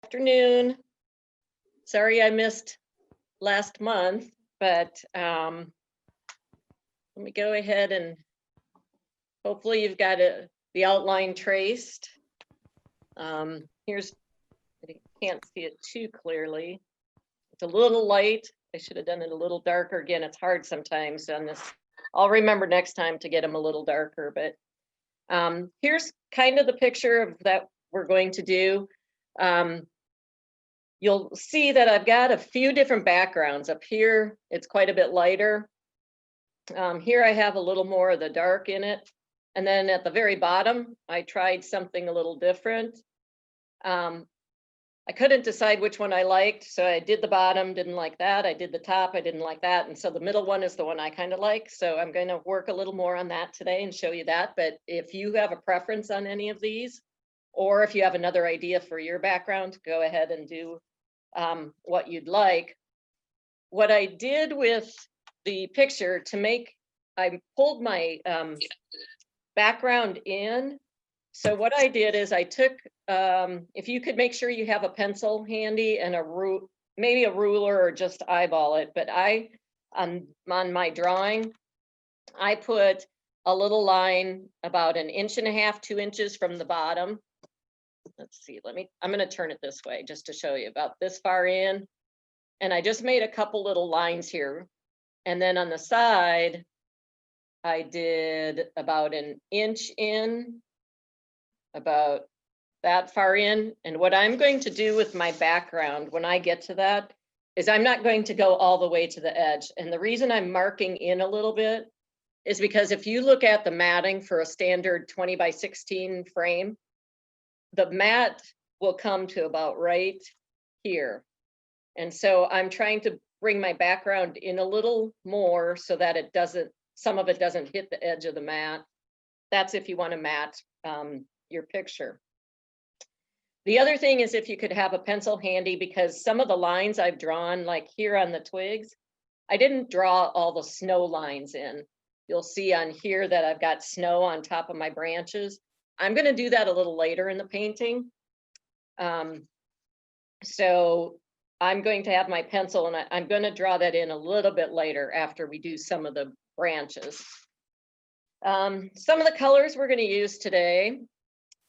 Afternoon. Sorry I missed last month, but let me go ahead and hopefully you've got the outline traced. Here's, I can't see it too clearly. It's a little light. I should have done it a little darker. Again, it's hard sometimes on this. I'll remember next time to get them a little darker, but here's kind of the picture of that we're going to do. You'll see that I've got a few different backgrounds. Up here, it's quite a bit lighter. Here I have a little more of the dark in it. And then at the very bottom, I tried something a little different. I couldn't decide which one I liked, so I did the bottom, didn't like that. I did the top, I didn't like that. And so the middle one is the one I kind of like. So I'm going to work a little more on that today and show you that. But if you have a preference on any of these, or if you have another idea for your background, go ahead and do what you'd like. What I did with the picture to make, I pulled my background in. So what I did is I took, if you could make sure you have a pencil handy and maybe a ruler or just eyeball it, but on my drawing, I put a little line about 1.5 inches, 2 inches from the bottom. Let's see, I'm going to turn it this way just to show you about this far in. And I just made a couple little lines here. And then on the side, I did about 1 inch in, about that far in. And what I'm going to do with my background when I get to that is I'm not going to go all the way to the edge. And the reason I'm marking in a little bit is because if you look at the matting for a standard 20 by 16 frame, the mat will come to about right here. And so I'm trying to bring my background in a little more so that some of it doesn't hit the edge of the mat. That's if you want to mat your picture. The other thing is if you could have a pencil handy, because some of the lines I've drawn, like here on the twigs, I didn't draw all the snow lines in. You'll see on here that I've got snow on top of my branches. I'm going to do that a little later in the painting. So I'm going to have my pencil and I'm going to draw that in a little bit later after we do some of the branches. Some of the colors we're going to use today,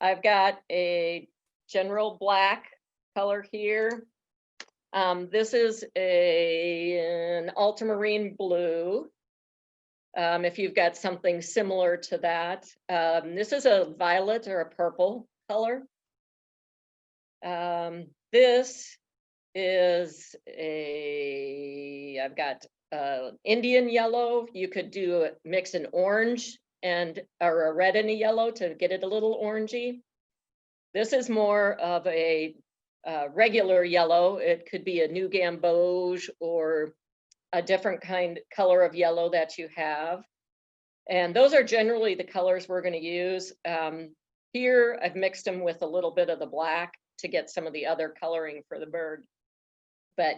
I've got a general black color here. This is an ultramarine blue. If you've got something similar to that. This is a violet or a purple color. This is I've got Indian yellow. You could mix an orange or a red and a yellow to get it a little orangey. This is more of a regular yellow. It could be a new gamboge or a different color of yellow that you have. And those are generally the colors we're going to use. Here, I've mixed them with a little bit of the black to get some of the other coloring for the bird. But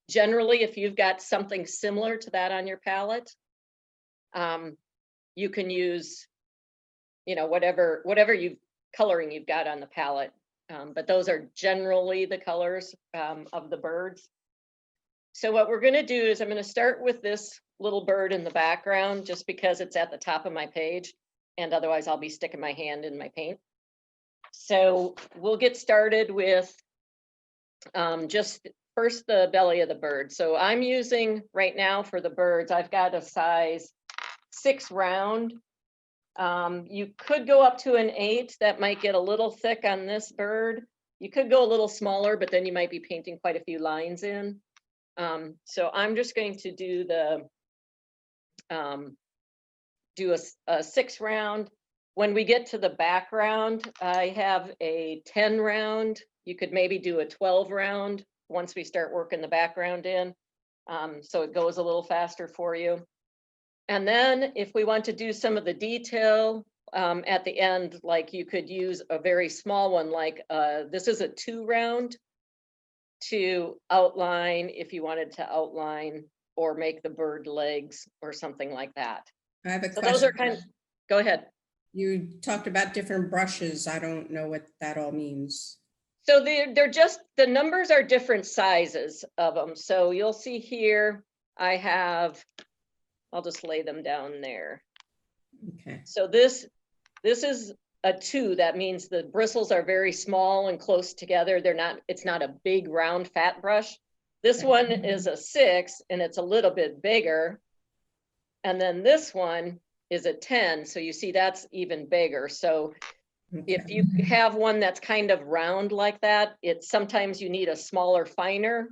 generally, if you've got something similar to that on your palette, you can use, whatever coloring you've got on the palette. But those are generally the colors of the birds. So what we're going to do is I'm going to start with this little bird in the background just because it's at the top of my page, and otherwise I'll be sticking my hand in my paint. So we'll get started with just first the belly of the bird. So I'm using right now for the birds, I've got a size 6 round. You could go up to an 8. That might get a little thick on this bird. You could go a little smaller, but then you might be painting quite a few lines in. So I'm just going to do a 6 round. When we get to the background, I have a 10 round. You could maybe do a 12 round once we start working the background in. So it goes a little faster for you. And then if we want to do some of the detail at the end, like you could use a very small one, like this is a 2 round to outline if you wanted to outline or make the bird legs or something like that. I have a So question. those are go ahead. You talked about different brushes. I don't know what that all means. So they're just, the numbers are different sizes of them. So you'll see here, I have, I'll just lay them down there. Okay. So this is a 2. That means the bristles are very small and close together. They're not, it's not a big round fat brush. This one is a 6 and it's a little bit bigger. And then this one is a 10. So you see that's even bigger. So if you have one that's kind of round like that, it's sometimes you need a smaller, finer,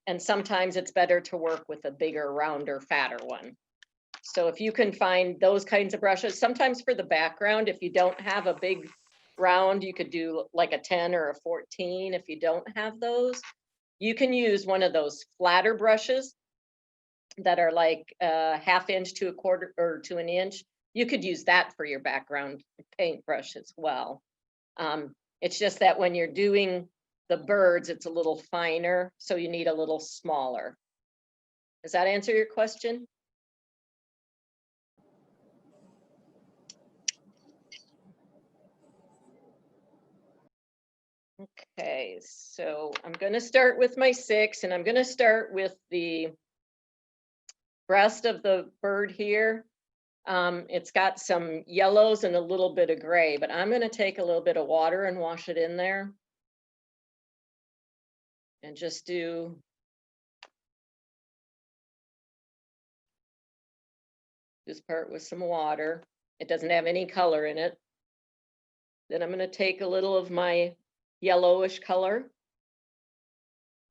and sometimes it's better to work with a bigger, rounder, fatter one. So if you can find those kinds of brushes, sometimes for the background, if you don't have a big round, you could do like a 10 or a 14. If you don't have those, you can use one of those flatter brushes that are like a 1/2 inch to 1/4 or to 1 inch. You could use that for your background paintbrush as well. It's just that when you're doing the birds, it's a little finer, so you need a little smaller. Does that answer your question? Okay, so I'm going to start with my 6, and I'm going to start with the breast of the bird here. It's got some yellows and a little bit of gray, but I'm going to take a little bit of water and wash it in there. And just do this part with some water. It doesn't have any color in it. Then I'm going to take a little of my yellowish color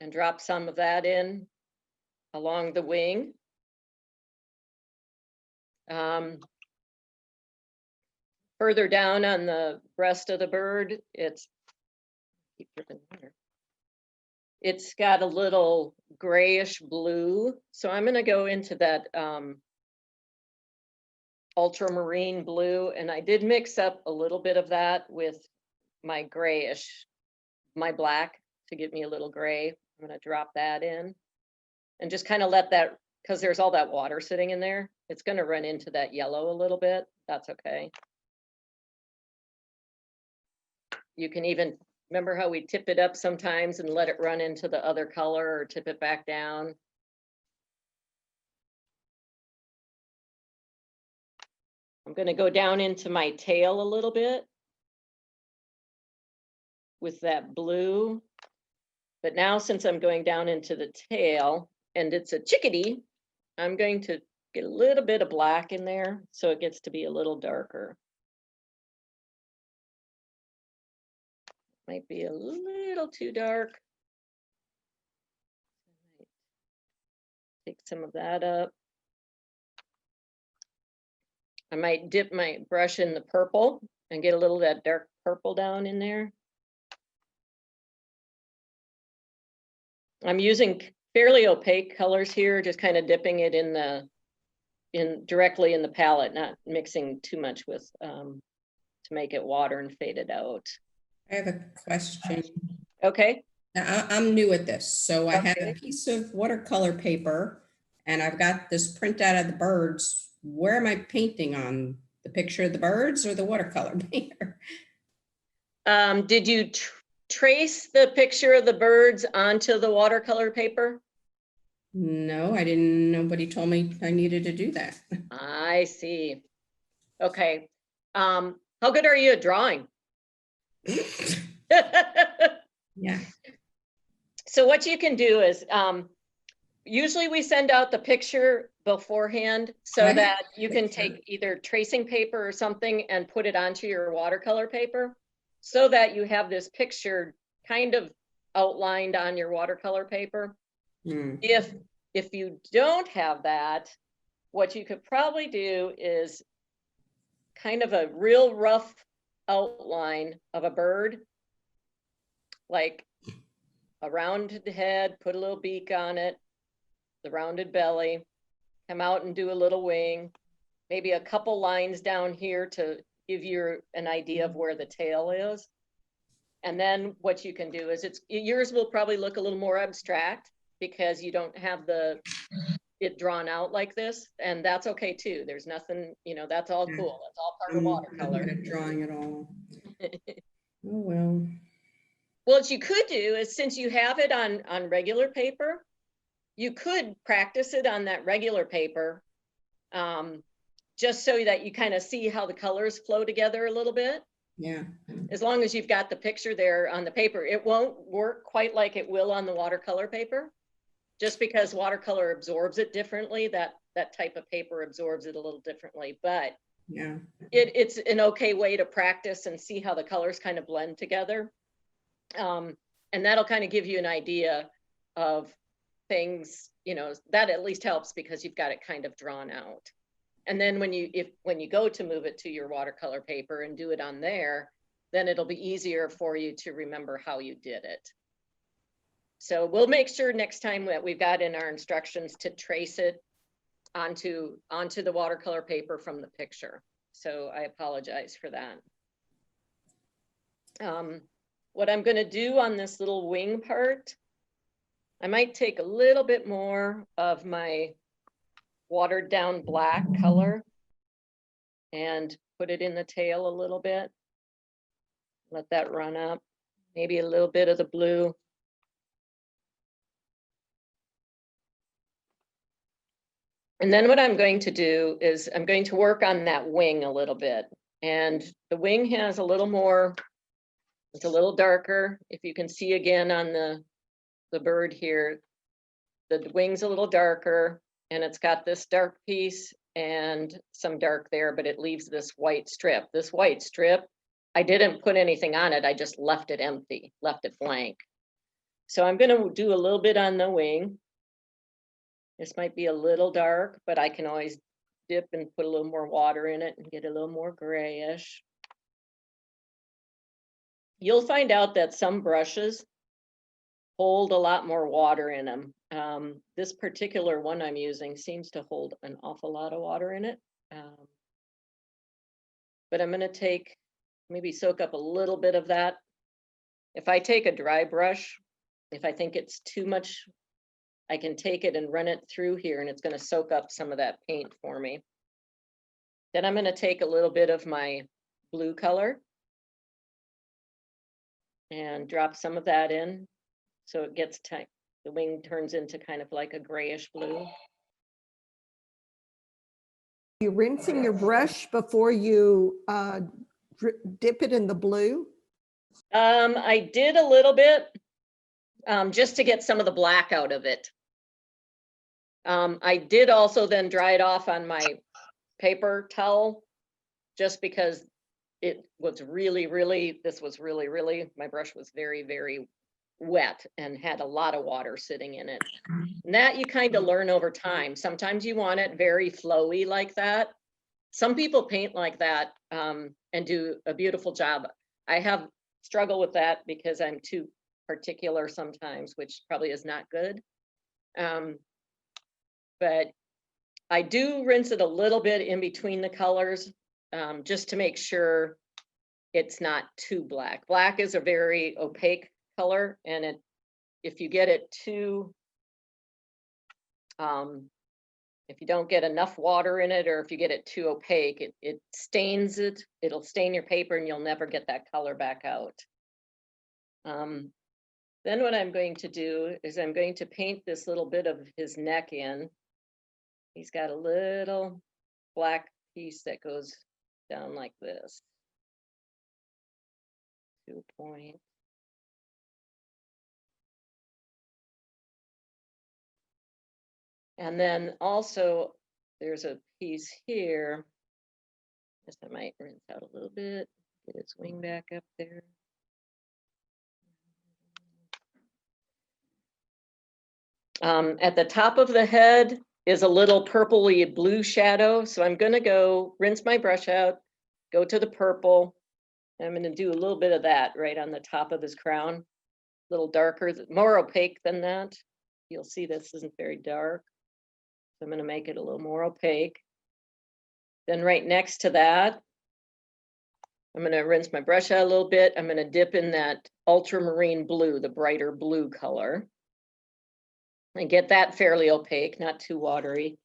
and drop some of that in along the wing. Further down on the breast of the bird, it's got a little grayish blue. So I'm going to go into that ultramarine blue, and I did mix up a little bit of that with my grayish, my black, to give me a little gray. I'm going to drop that in and just kind of let that, because there's all that water sitting in there, it's going to run into that yellow a little bit. That's okay. You can even, remember how we tip it up sometimes and let it run into the other color, or tip it back down. I'm going to go down into my tail a little bit with that blue. But now, since I'm going down into the tail and it's a chickadee, I'm going to get a little bit of black in there so it gets to be a little darker. Might be a little too dark. Take some of that up. I might dip my brush in the purple and get a little of that dark purple down in there. I'm using fairly opaque colors here, just kind of dipping it directly in the palette, not mixing too much with to make it water and fade it out. I have a question. Okay. Now, I'm new at this, so I have a piece of watercolor paper and I've got this printout of the birds. Where am I painting on? The picture of the birds or the watercolor paper? Did you trace the picture of the birds onto the watercolor paper? No, I didn't. Nobody told me I needed to do that. I see. Okay. How good are you at drawing? Yeah. So what you can do is, usually we send out the picture beforehand so that you can take either tracing paper or something and put it onto your watercolor paper so that you have this picture kind of outlined on your watercolor paper. If you don't have that, what you could probably do is kind of a real rough outline of a bird, like a rounded head, put a little beak on it, the rounded belly, come out and do a little wing, maybe a couple lines down here to give you an idea of where the tail is. And then what you can do is, yours will probably look a little more abstract because you don't have it drawn out like this, and that's okay too. There's nothing, that's all cool. That's all part of watercolor. I'm not good at drawing at all. Oh well. Well, what you could do is, since you have it on regular paper, you could practice it on that regular paper, just so that you kind of see how the colors flow together a little bit. Yeah. As long as you've got the picture there on the paper, it won't work quite like it will on the watercolor paper, just because watercolor absorbs it differently. That type of paper absorbs it a little differently, but Yeah. it's an okay way to practice and see how the colors kind of blend together. And that'll kind of give you an idea of things, you know, that at least helps because you've got it kind of drawn out. And then when you go to move it to your watercolor paper and do it on there, then it'll be easier for you to remember how you did it. So we'll make sure next time that we've got in our instructions to trace it onto the watercolor paper from the picture. So I apologize for that. What I'm going to do on this little wing part, I might take a little bit more of my watered down black color and put it in the tail a little bit. Let that run up. Maybe a little bit of the blue. And then what I'm going to do is I'm going to work on that wing a little bit. And the wing has a little more, it's a little darker. If you can see again on the bird here, the wing's a little darker, and it's got this dark piece and some dark there, but it leaves this white strip. This white strip, I didn't put anything on it. I just left it empty, left it blank. So I'm going to do a little bit on the wing. This might be a little dark, but I can always dip and put a little more water in it and get a little more grayish. You'll find out that some brushes hold a lot more water in them. This particular one I'm using seems to hold an awful lot of water in it. But I'm going to take, maybe soak up a little bit of that. If I take a dry brush, if I think it's too much, I can take it and run it through here, and it's going to soak up some of that paint for me. Then I'm going to take a little bit of my blue color and drop some of that in, so it gets tight. The wing turns into kind of like a grayish blue. You rinsing your brush before you dip it in the blue? I did a little bit, just to get some of the black out of it. I did also then dry it off on my paper towel, just because it was really, my brush was very, very wet and had a lot of water sitting in it. And that you kind of learn over time. Sometimes you want it very flowy like that. Some people paint like that and do a beautiful job. I have struggled with that because I'm too particular sometimes, which probably is not good. But I do rinse it a little bit in between the colors, just to make sure it's not too black. Black is a very opaque color, and if you get it too, if you don't get enough water in it, or if you get it too opaque, it stains it. It'll stain your paper, and you'll never get that color back out. Then what I'm going to do is I'm going to paint this little bit of his neck in. He's got a little black piece that goes down like this. 2 point. And then also there's a piece here. Guess I might rinse out a little bit, get its wing back up there. At the top of the head is a little purpley blue shadow. So I'm going to go rinse my brush out, go to the purple. I'm going to do a little bit of that right on the top of his crown. A little darker, more opaque than that. You'll see this isn't very dark. So I'm going to make it a little more opaque. Then right next to that, I'm going to rinse my brush out a little bit. I'm going to dip in that ultramarine blue, the brighter blue color, and get that fairly opaque, not too watery.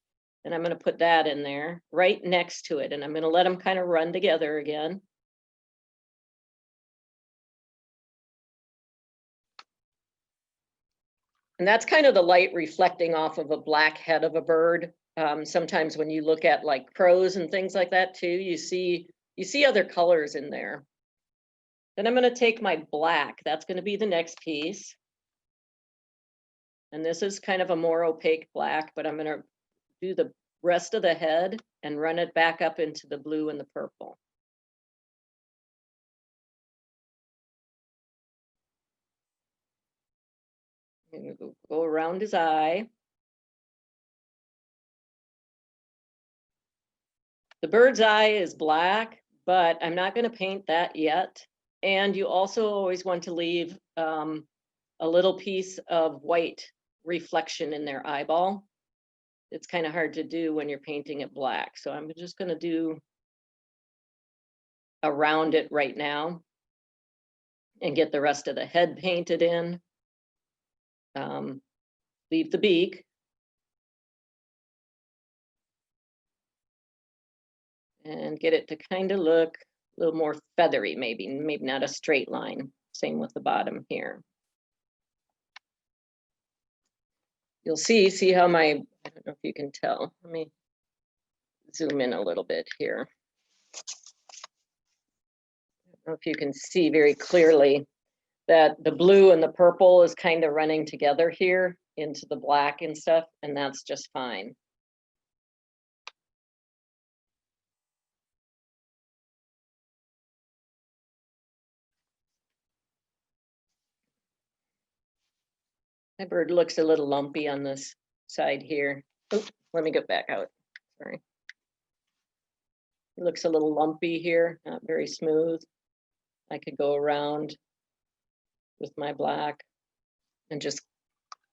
And I'm going to put that in there right next to it. And I'm going to let them kind of run together again. And that's kind of the light reflecting off of a black head of a bird. Sometimes when you look at like crows and things like that too, you see other colors in there. Then I'm going to take my black. That's going to be the next piece. And this is kind of a more opaque black, but I'm going to do the rest of the head and run it back up into the blue and the purple. Go around his eye. The bird's eye is black, but I'm not going to paint that yet. And you also always want to leave a little piece of white reflection in their eyeball. It's kind of hard to do when you're painting it black. So I'm just going to do around it right now and get the rest of the head painted in. Leave the beak. And get it to kind of look a little more feathery, maybe not a straight line. Same with the bottom here. You'll see how my, I don't know if you can tell. Let me zoom in a little bit here. I don't know if you can see very clearly that the blue and the purple is kind of running together here into the black and stuff, and that's just fine. My bird looks a little lumpy on this side here. Oh, let me get back out. Sorry. It looks a little lumpy here, not very smooth. I could go around with my black and just,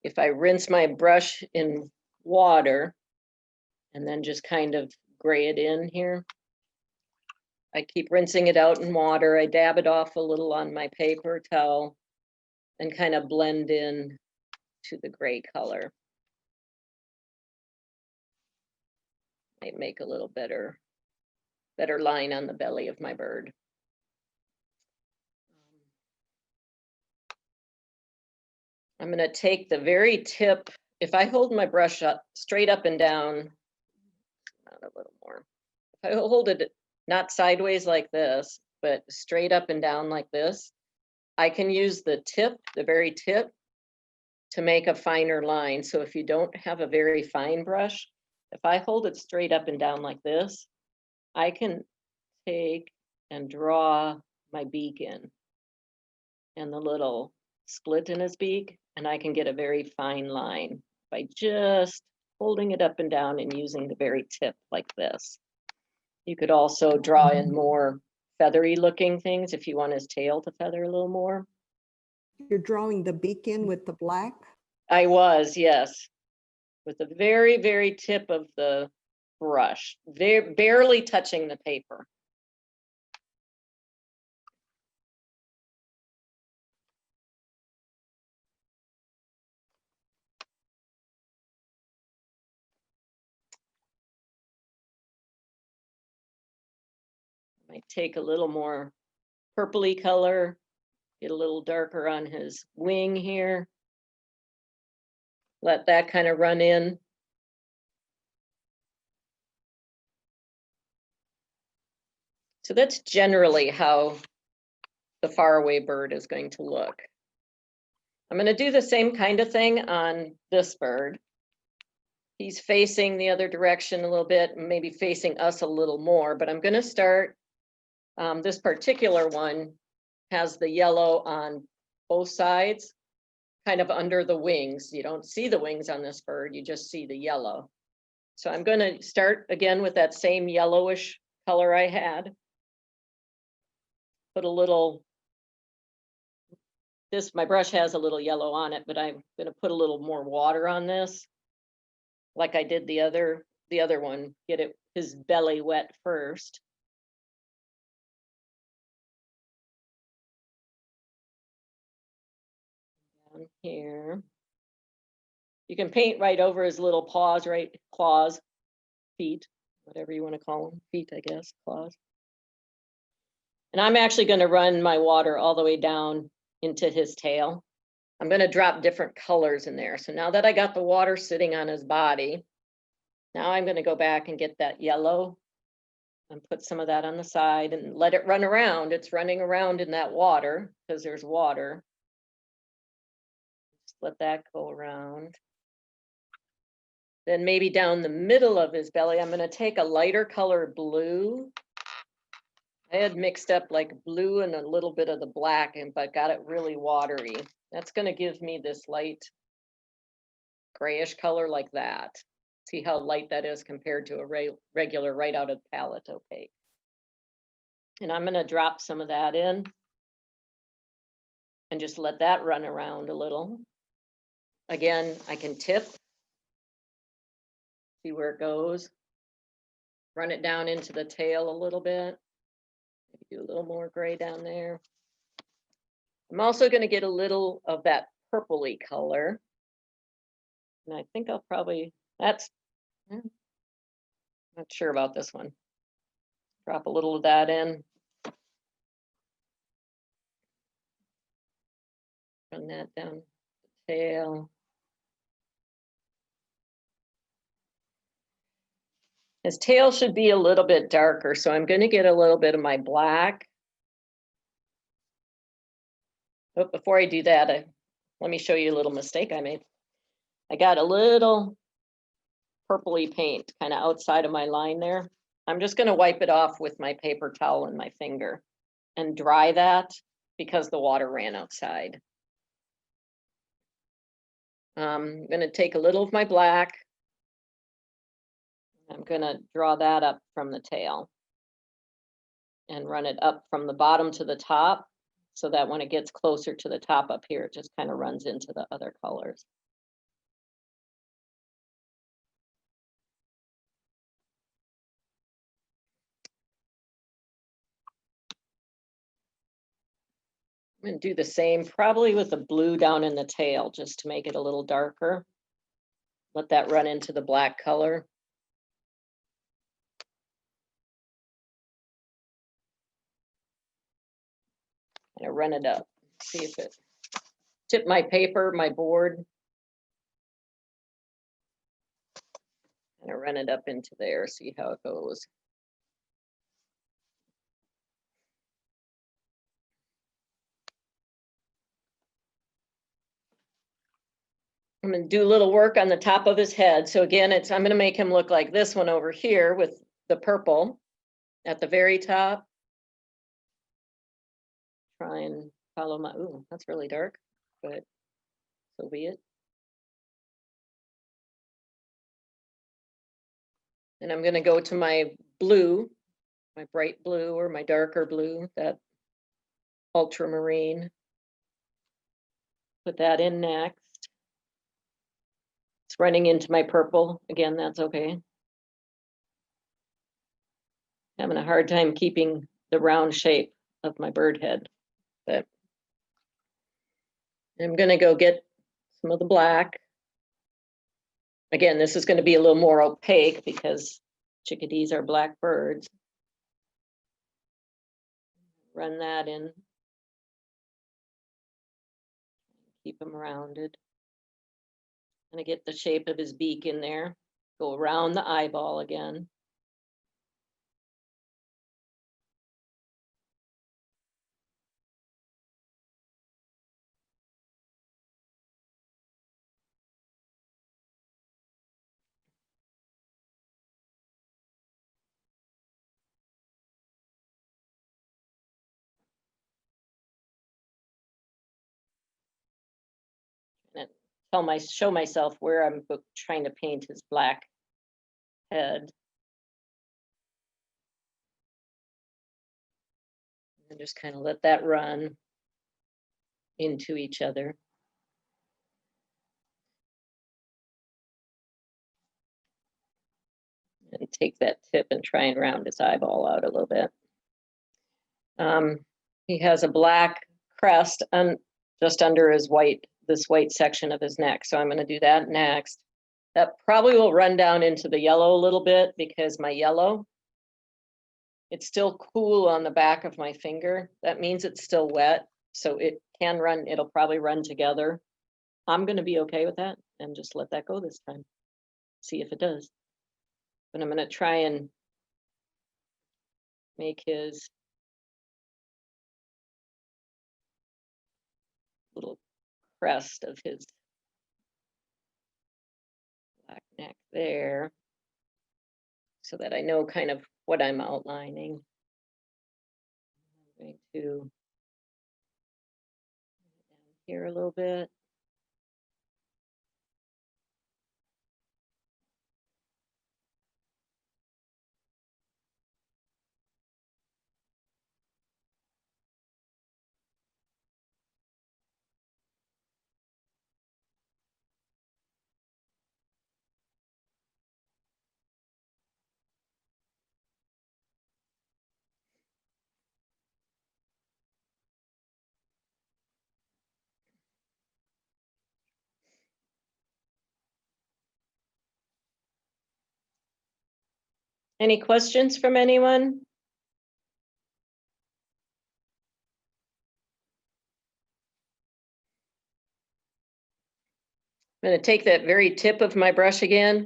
if I rinse my brush in water and then just kind of gray it in here. I keep rinsing it out in water. I dab it off a little on my paper towel and kind of blend in to the gray color. Might make a little better line on the belly of my bird. I'm going to take the very tip. If I hold my brush up straight up and down, not a little more. If I hold it not sideways like this, but straight up and down like this, I can use the tip, the very tip, to make a finer line. So if you don't have a very fine brush, if I hold it straight up and down like this, I can take and draw my beak in and the little split in his beak, and I can get a very fine line by just holding it up and down and using the very tip like this. You could also draw in more feathery looking things if you want his tail to feather a little more. You're drawing the beak in with the black? I was, yes, with the very, very tip of the brush, barely touching the paper. Might take a little more purpley color, get a little darker on his wing here. Let that kind of run in. So that's generally how the faraway bird is going to look. I'm going to do the same kind of thing on this bird. He's facing the other direction a little bit, maybe facing us a little more, but I'm going to start, this particular one has the yellow on both sides, kind of under the wings. You don't see the wings on this bird, you just see the yellow. So I'm going to start again with that same yellowish color I had. Put a little, my brush has a little yellow on it, but I'm going to put a little more water on this, like I did the other one. Get his belly wet first. Down here. You can paint right over his little paws, right? Claws, feet, whatever you want to call them. Feet, I guess, claws. And I'm actually going to run my water all the way down into his tail. I'm going to drop different colors in there. So now that I got the water sitting on his body, now I'm going to go back and get that yellow and put some of that on the side and let it run around. It's running around in that water because there's water. Just let that go around. Then maybe down the middle of his belly, I'm going to take a lighter color blue. I had mixed up like blue and a little bit of the black, but got it really watery. That's going to give me this light grayish color like that. See how light that is compared to a regular right out of the palette opaque. And I'm going to drop some of that in and just let that run around a little. Again, I can tip, see where it goes, run it down into the tail a little bit. Maybe do a little more gray down there. I'm also going to get a little of that purpley color. And I think I'll probably, not sure about this one. Drop a little of that in. Run that down the tail. His tail should be a little bit darker, so I'm going to get a little bit of my black. But before I do that, let me show you a little mistake I made. I got a little purpley paint kind of outside of my line there. I'm just going to wipe it off with my paper towel and my finger and dry that because the water ran outside. I'm going to take a little of my black. I'm going to draw that up from the tail and run it up from the bottom to the top so that when it gets closer to the top up here, it just kind of runs into the other colors. I'm going to do the same probably with the blue down in the tail just to make it a little darker. Let that run into the black color. And I run it up, see if it tip my paper, my board. And I run it up into there, see how it goes. I'm going to do a little work on the top of his head. So again, I'm going to make him look like this one over here with the purple at the very top. Try and follow my, ooh, that's really dark, but so be it. And I'm going to go to my blue, my bright blue or my darker blue, that ultramarine. Put that in next. It's running into my purple. Again, that's okay. Having a hard time keeping the round shape of my bird head. But I'm going to go get some of the black. Again, this is going to be a little more opaque because chickadees are black birds. Run that in. Keep them rounded. I'm going to get the shape of his beak in there. Go around the eyeball again. And show myself where I'm trying to paint his black head. And just kind of let that run into each other. And take that tip and try and round his eyeball out a little bit. He has a black crest just under his this white section of his neck. So I'm going to do that next. That probably will run down into the yellow a little bit because my yellow, it's still cool on the back of my finger. That means it's still wet. So it can run, it'll probably run together. I'm gonna be okay with that and just let that go this time. See if it does. But I'm gonna try and make his little crest of his black neck there, so that I know kind of what I'm outlining. I'm going to down here a little bit. Any questions from anyone? I'm going to take that very tip of my brush again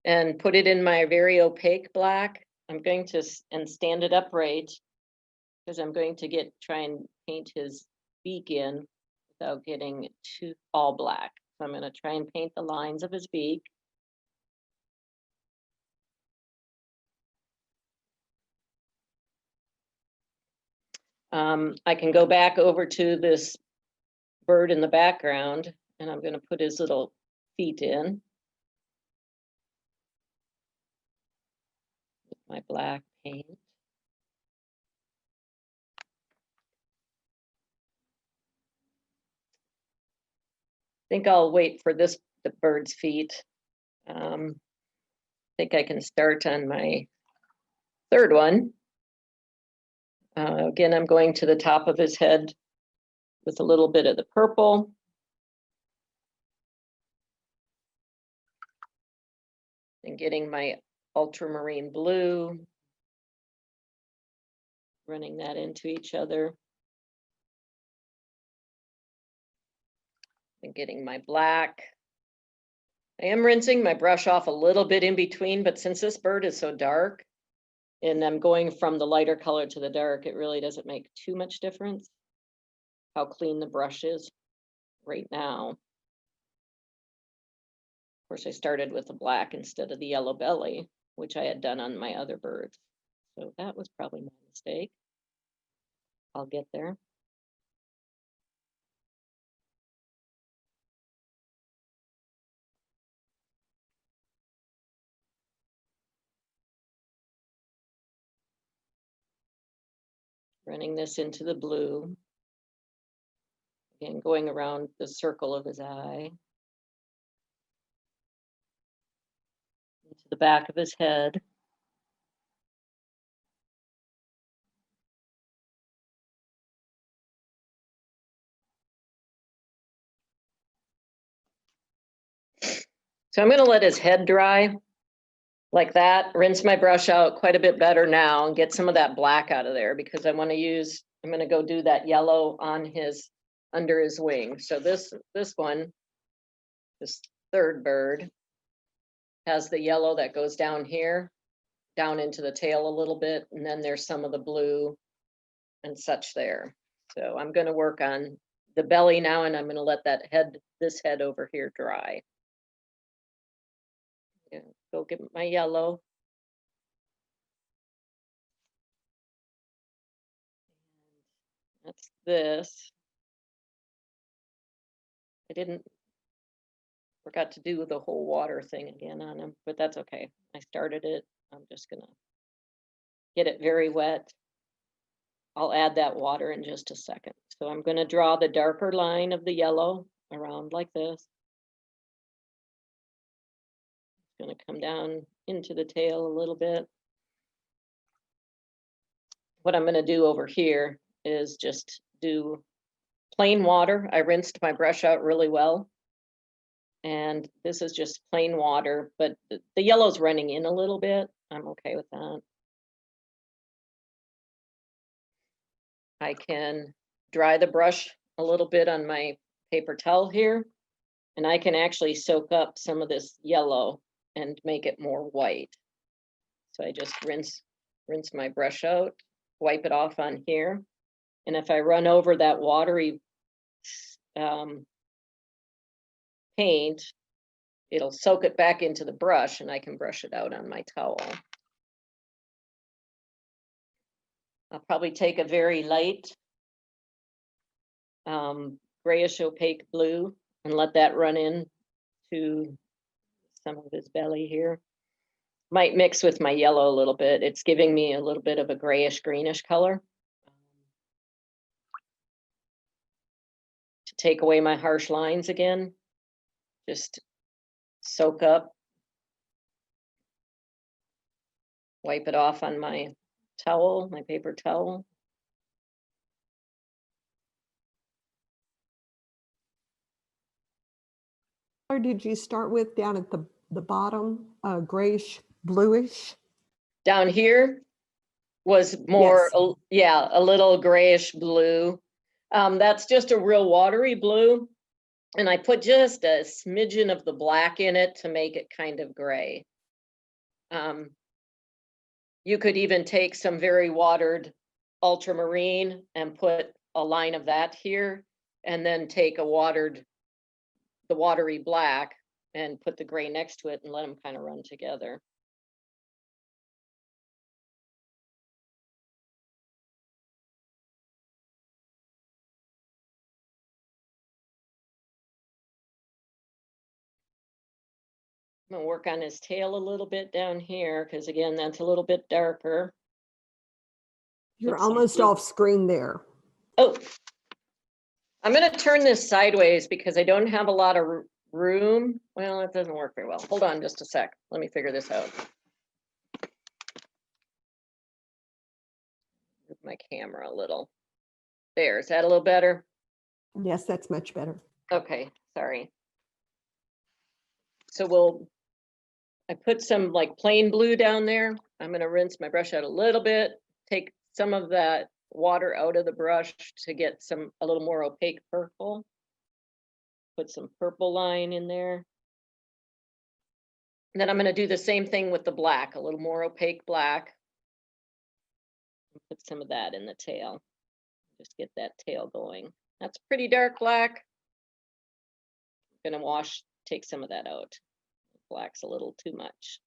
and put it in my very opaque black. I'm going to and stand it upright because I'm going to try and paint his beak in without getting too all black. So I'm going to try and paint the lines of his beak. I can go back over to this bird in the background, and I'm going to put his little feet in with my black paint. I think I'll wait for the bird's feet. I think I can start on my third one. Again, I'm going to the top of his head with a little bit of the purple. And getting my ultramarine blue, running that into each other. And getting my black. I am rinsing my brush off a little bit in between, but since this bird is so dark, and I'm going from the lighter color to the dark, it really doesn't make too much difference how clean the brush is right now. Of course, I started with the black instead of the yellow belly, which I had done on my other birds. So that was probably my mistake. I'll get there. Running this into the blue. Again, going around the circle of his eye. Into the back of his head. So I'm going to let his head dry like that, rinse my brush out quite a bit better now and get some of that black out of there, because I'm going to go do that yellow on under his wing. So this one, this third bird, has the yellow that goes down here, down into the tail a little bit, and then there's some of the blue and such there. So I'm going to work on the belly now, and I'm going to let this head over here dry. Yeah, go get my yellow. That's this. I forgot to do the whole water thing again on him, but that's okay. I started it. I'm just gonna get it very wet. I'll add that water in just a second. So I'm gonna draw the darker line of the yellow around like this. It's gonna come down into the tail a little bit. What I'm gonna do over here is just do plain water. I rinsed my brush out really well. And this is just plain water, but the yellow's running in a little bit. I'm okay with that. I can dry the brush a little bit on my paper towel here. And I can actually soak up some of this yellow and make it more white. So I just rinse my brush out, wipe it off on here. And if I run over that watery paint, it'll soak it back into the brush and I can brush it out on my towel. I'll probably take a very light grayish opaque blue and let that run in to some of his belly here. Might mix with my yellow a little bit. It's giving me a little bit of a grayish greenish color. To take away my harsh lines again, just soak up, wipe it off on my towel, my paper towel. Or did you start with down at the bottom, grayish, bluish? Down here was more, Yes. yeah, a little grayish blue. That's just a real watery blue. And I put just a smidgen of the black in it to make it kind of gray. You could even take some very watered ultramarine and put a line of that here, and then take the watery black and put the gray next to it and let them kind of run together. I'm gonna work on his tail a little bit down here, because again, that's a little bit darker. You're Put some almost blue. off screen there. Oh, I'm gonna turn this sideways because I don't have a lot of room. Well, it doesn't work very well. Hold on just a sec. Let me figure this out. Move my camera a little. There, is that a little better? Yes, that's much better. Okay, sorry. So I put some like plain blue down there. I'm gonna rinse my brush out a little bit, take some of that water out of the brush to get a little more opaque purple. Put some purple line in there. And then I'm gonna do the same thing with the black, a little more opaque black. Put some of that in the tail. Just get that tail going. That's pretty dark black. I'm gonna take some of that out. Black's a little too much.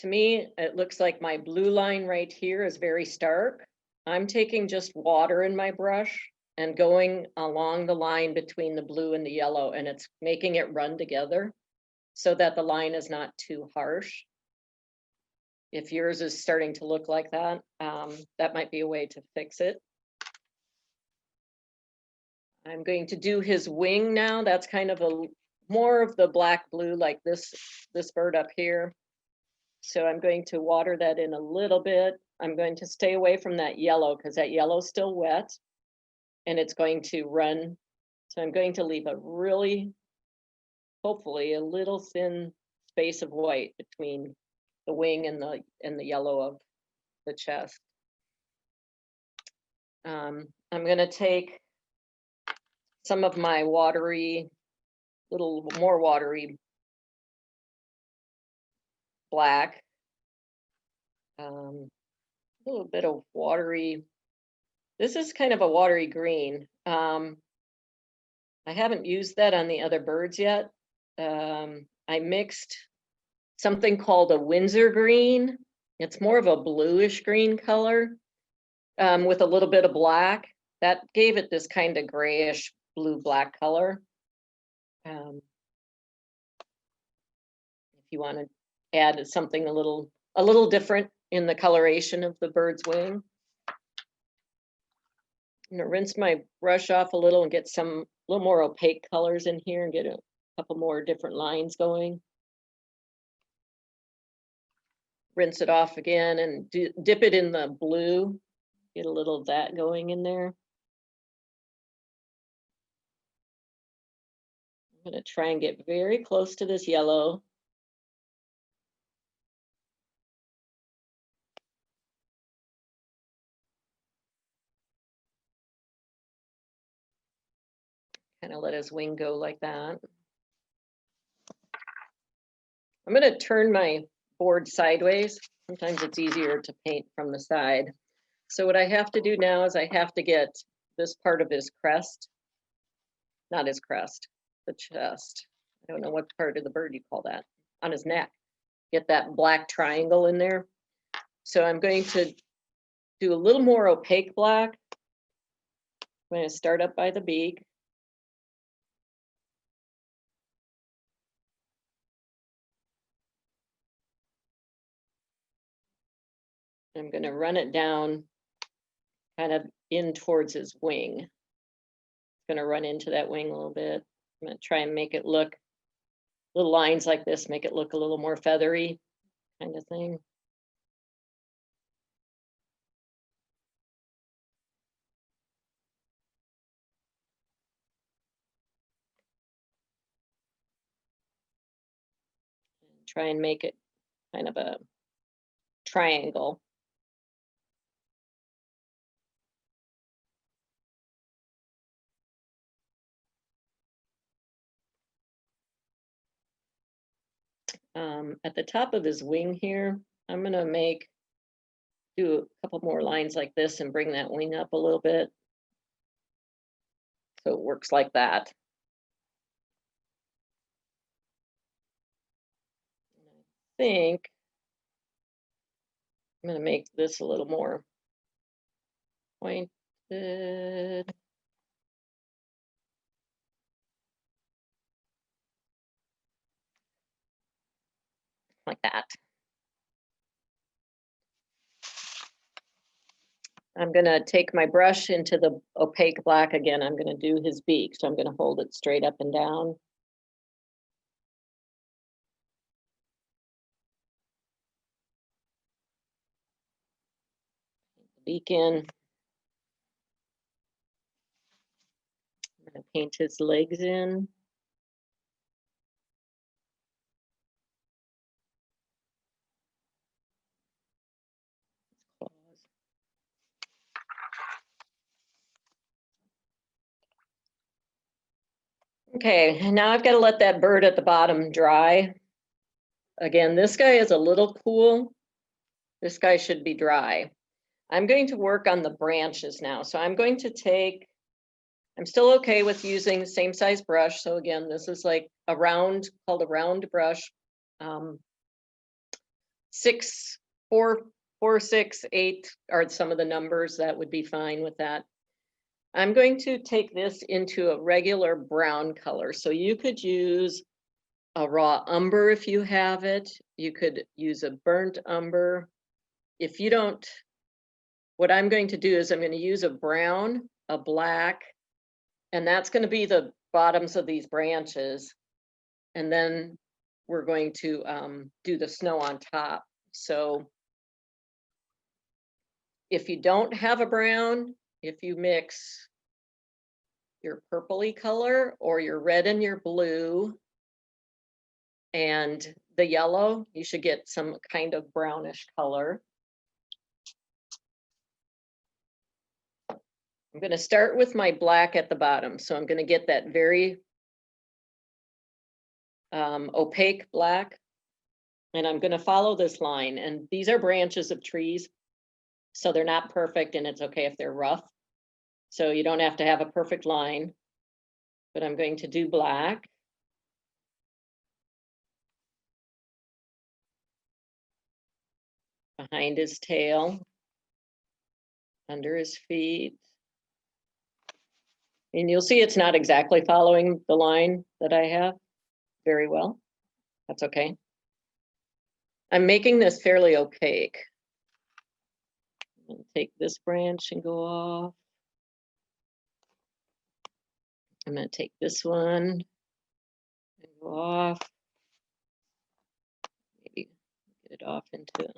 To me, it looks like my blue line right here is very stark. I'm taking just water in my brush and going along the line between the blue and the yellow, and it's making it run together so that the line is not too harsh. If yours is starting to look like that, that might be a way to fix it. I'm going to do his wing now. That's kind of more of the black blue, like this bird up here. So I'm going to water that in a little bit. I'm going to stay away from that yellow because that yellow is still wet and it's going to run. So I'm going to leave a really, hopefully a little thin space of white between the wing and the yellow of the chest. I'm gonna take some of my little more watery black, a little bit of watery, this is kind of a watery green. I haven't used that on the other birds yet. I mixed something called a Windsor green. It's more of a bluish green color with a little bit of black. That gave it this kind of grayish blue-black color. If you want to add something a little different in the coloration of the bird's wing. I'm gonna rinse my brush off a little and get a little more opaque colors in here and get a couple more different lines going. rinse it off again and dip it in the blue. Get a little of that going in there. I'm going to try and get very close to this yellow. Kind of let his wing go like that. I'm going to turn my board sideways. Sometimes it's easier to paint from the side. So what I have to do now is I have to get this part of his crest, not his crest, the chest. I don't know what part of the bird you call that, on his neck. Get that black triangle in there. So I'm going to do a little more opaque black. I'm going to start up by the beak. I'm going to run it down kind of in towards his wing. Going to run into that wing a little bit. I'm going to try and make it look, little lines like this, make it look a little more feathery kind of thing. And try and make it kind of a triangle. At the top of his wing here, I'm going to do a couple more lines like this and bring that wing up a little bit. So it works like that. I think I'm going to make this a little more pointed. Like that. I'm going to take my brush into the opaque black again. I'm going to do his beak. So I'm going to hold it straight up and down. Beak in. I'm going to paint his legs in. Okay, and now I've got to let that bird at the bottom dry. Again, this guy is a little cool. This guy should be dry. I'm going to work on the branches now. So I'm going to take, I'm still okay with using the same size brush. So again, this is like a round, called a round brush. 6, 4, 4, 6, 8 are some of the numbers that would be fine with that. I'm going to take this into a regular brown color. So you could use a raw umber if you have it. You could use a burnt umber. If you don't, what I'm going to do is I'm going to use a brown, a black, and that's going to be the bottoms of these branches. And then we're going to do the snow on top. So if you don't have a brown, if you mix your purpley color or your red and your blue and the yellow, you should get some kind of brownish color. I'm going to start with my black at the bottom. So I'm going to get that very opaque black. And I'm going to follow this line. And these are branches of trees. So they're not perfect, and it's okay if they're rough. So you don't have to have a perfect line. But I'm going to do black. Behind his tail. Under his feet. And you'll see it's not exactly following the line that I have very well. That's okay. I'm making this fairly opaque. I'm going to take this branch and go off. I'm going to take this one and go off. Maybe get it off into.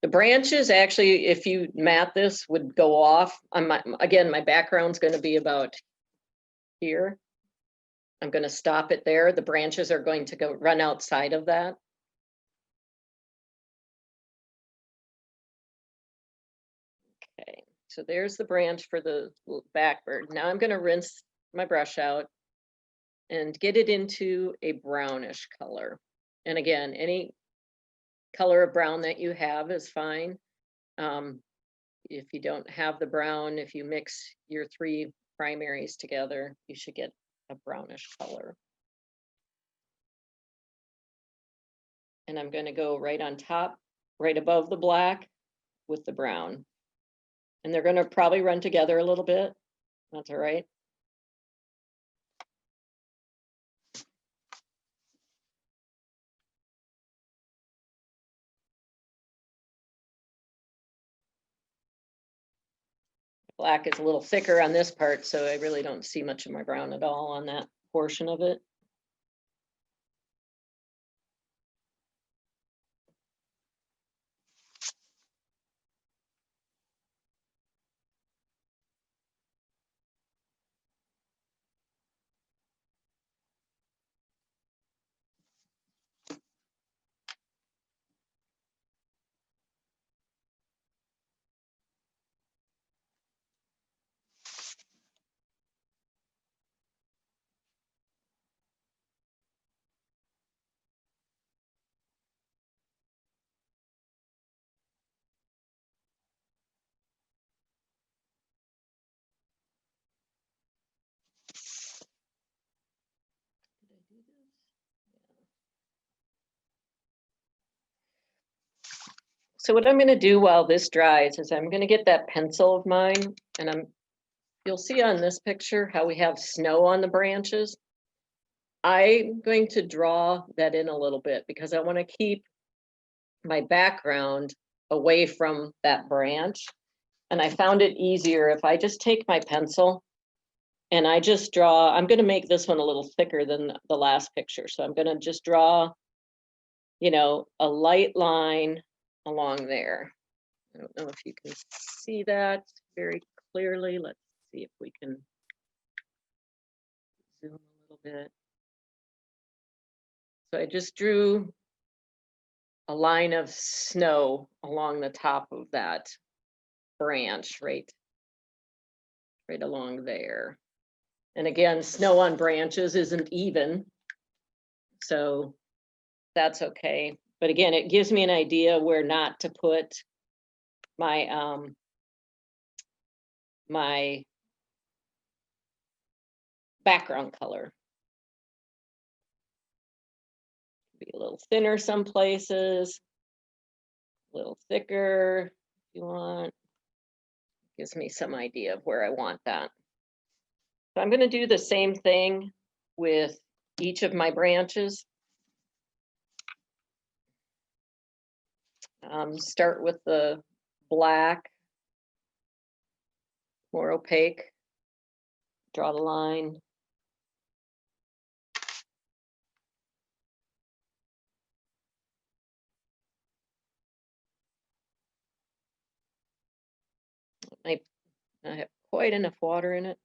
The branches actually, if you mat this, would go off. Again, my background's going to be about here. I'm going to stop it there. The branches are going to go run outside of that. Okay, so there's the branch for the backbird. Now I'm going to rinse my brush out and get it into a brownish color. And again, any color of brown that you have is fine. If you don't have the brown, if you mix your three primaries together, you should get a brownish color. And I'm going to go right on top, right above the black with the brown. And they're going to probably run together a little bit. That's all right. Black is a little thicker on this part, so I really don't see much of my brown at all on that portion of it. So what I'm going to do while this dries is I'm going to get that pencil of mine, and you'll see on this picture how we have snow on the branches. I'm going to draw that in a little bit because I want to keep my background away from that branch. And I found it easier if I just take my pencil and I just draw. I'm going to make this one a little thicker than the last picture. So I'm going to just draw, you know, a light line along there. I don't know if you can see that very clearly. Let's see if we can zoom a little bit. So I just drew a line of snow along the top of that branch, right along there. And again, snow on branches isn't even, so that's okay. But again, it gives me an idea where not to put my my background color. Be a little thinner some places, a little thicker if you want. Gives me some idea of where I want that. So I'm going to do the same thing with each of my branches. Start with the black, more opaque, draw the line. I have quite enough water in it.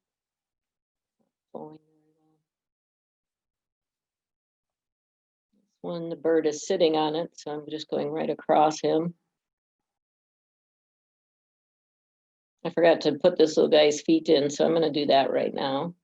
Flowing very well. This one, the bird is sitting on it, so I'm just going right across him. I forgot to put this little guy's feet in, so I'm going to do that right now.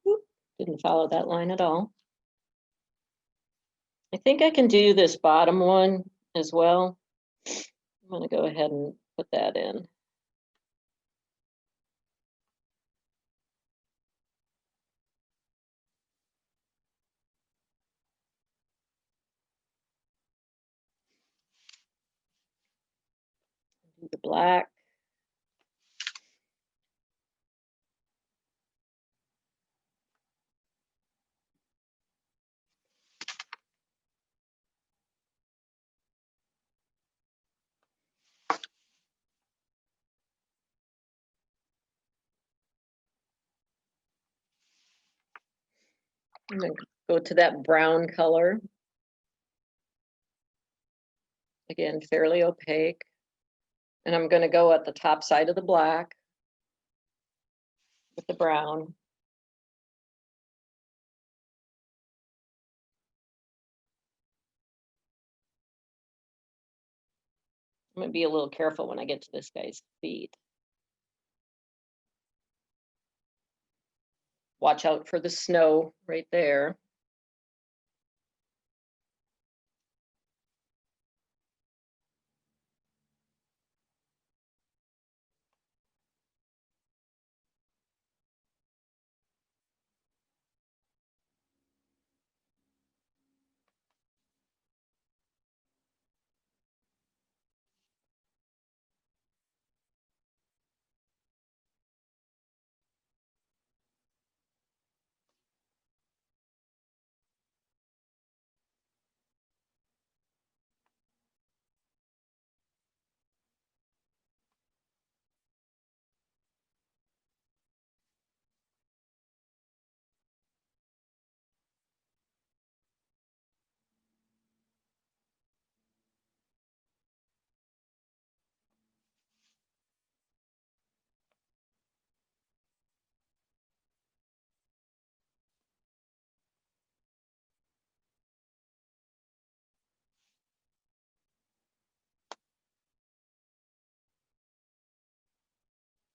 Whoop, didn't follow that line at all. I think I can do this bottom one as well. I'm going to go ahead and put that in. Do the black. I'm gonna go to that brown color. Again, fairly opaque. And I'm gonna go at the top side of the black with the brown. I'm gonna be a little careful when I get to this guy's feet. Watch out for the snow right there.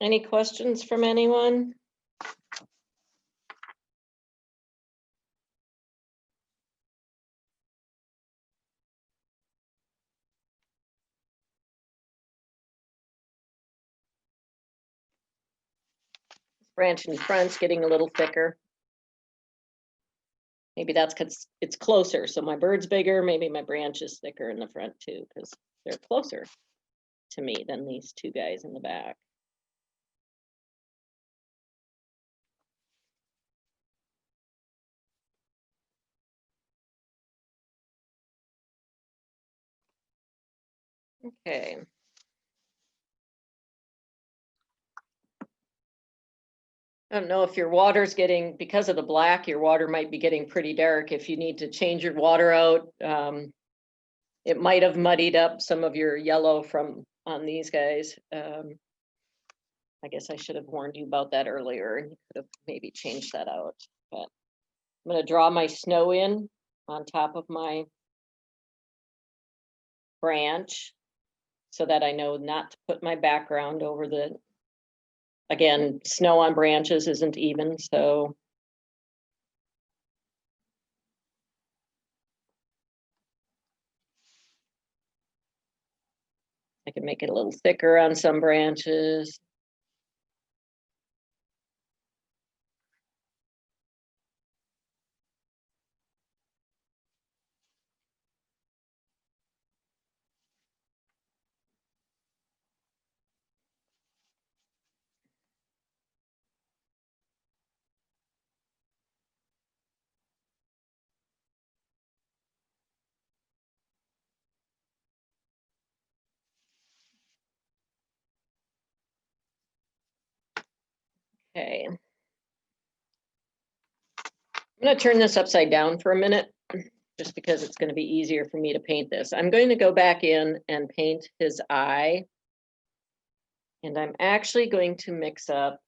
Any questions from anyone? Branch in front's getting a little thicker. Maybe that's because it's closer. So my bird's bigger, maybe my branch is thicker in the front too, because they're closer to me than these two guys in the back. Okay. I don't know if your water's getting, because of the black, your water might be getting pretty dark. If you need to change your water out, it might have muddied up some of your yellow from on these guys. I guess I should have warned you about that earlier and you could have maybe changed that out. But I'm going to draw my snow in on top of my branch so that I know not to put my background over the, again, snow on branches isn't even, so. I can make it a little thicker on some branches. Okay. I'm going to turn this upside down for a minute, just because it's going to be easier for me to paint this. I'm going to go back in and paint his eye. And I'm actually going to mix up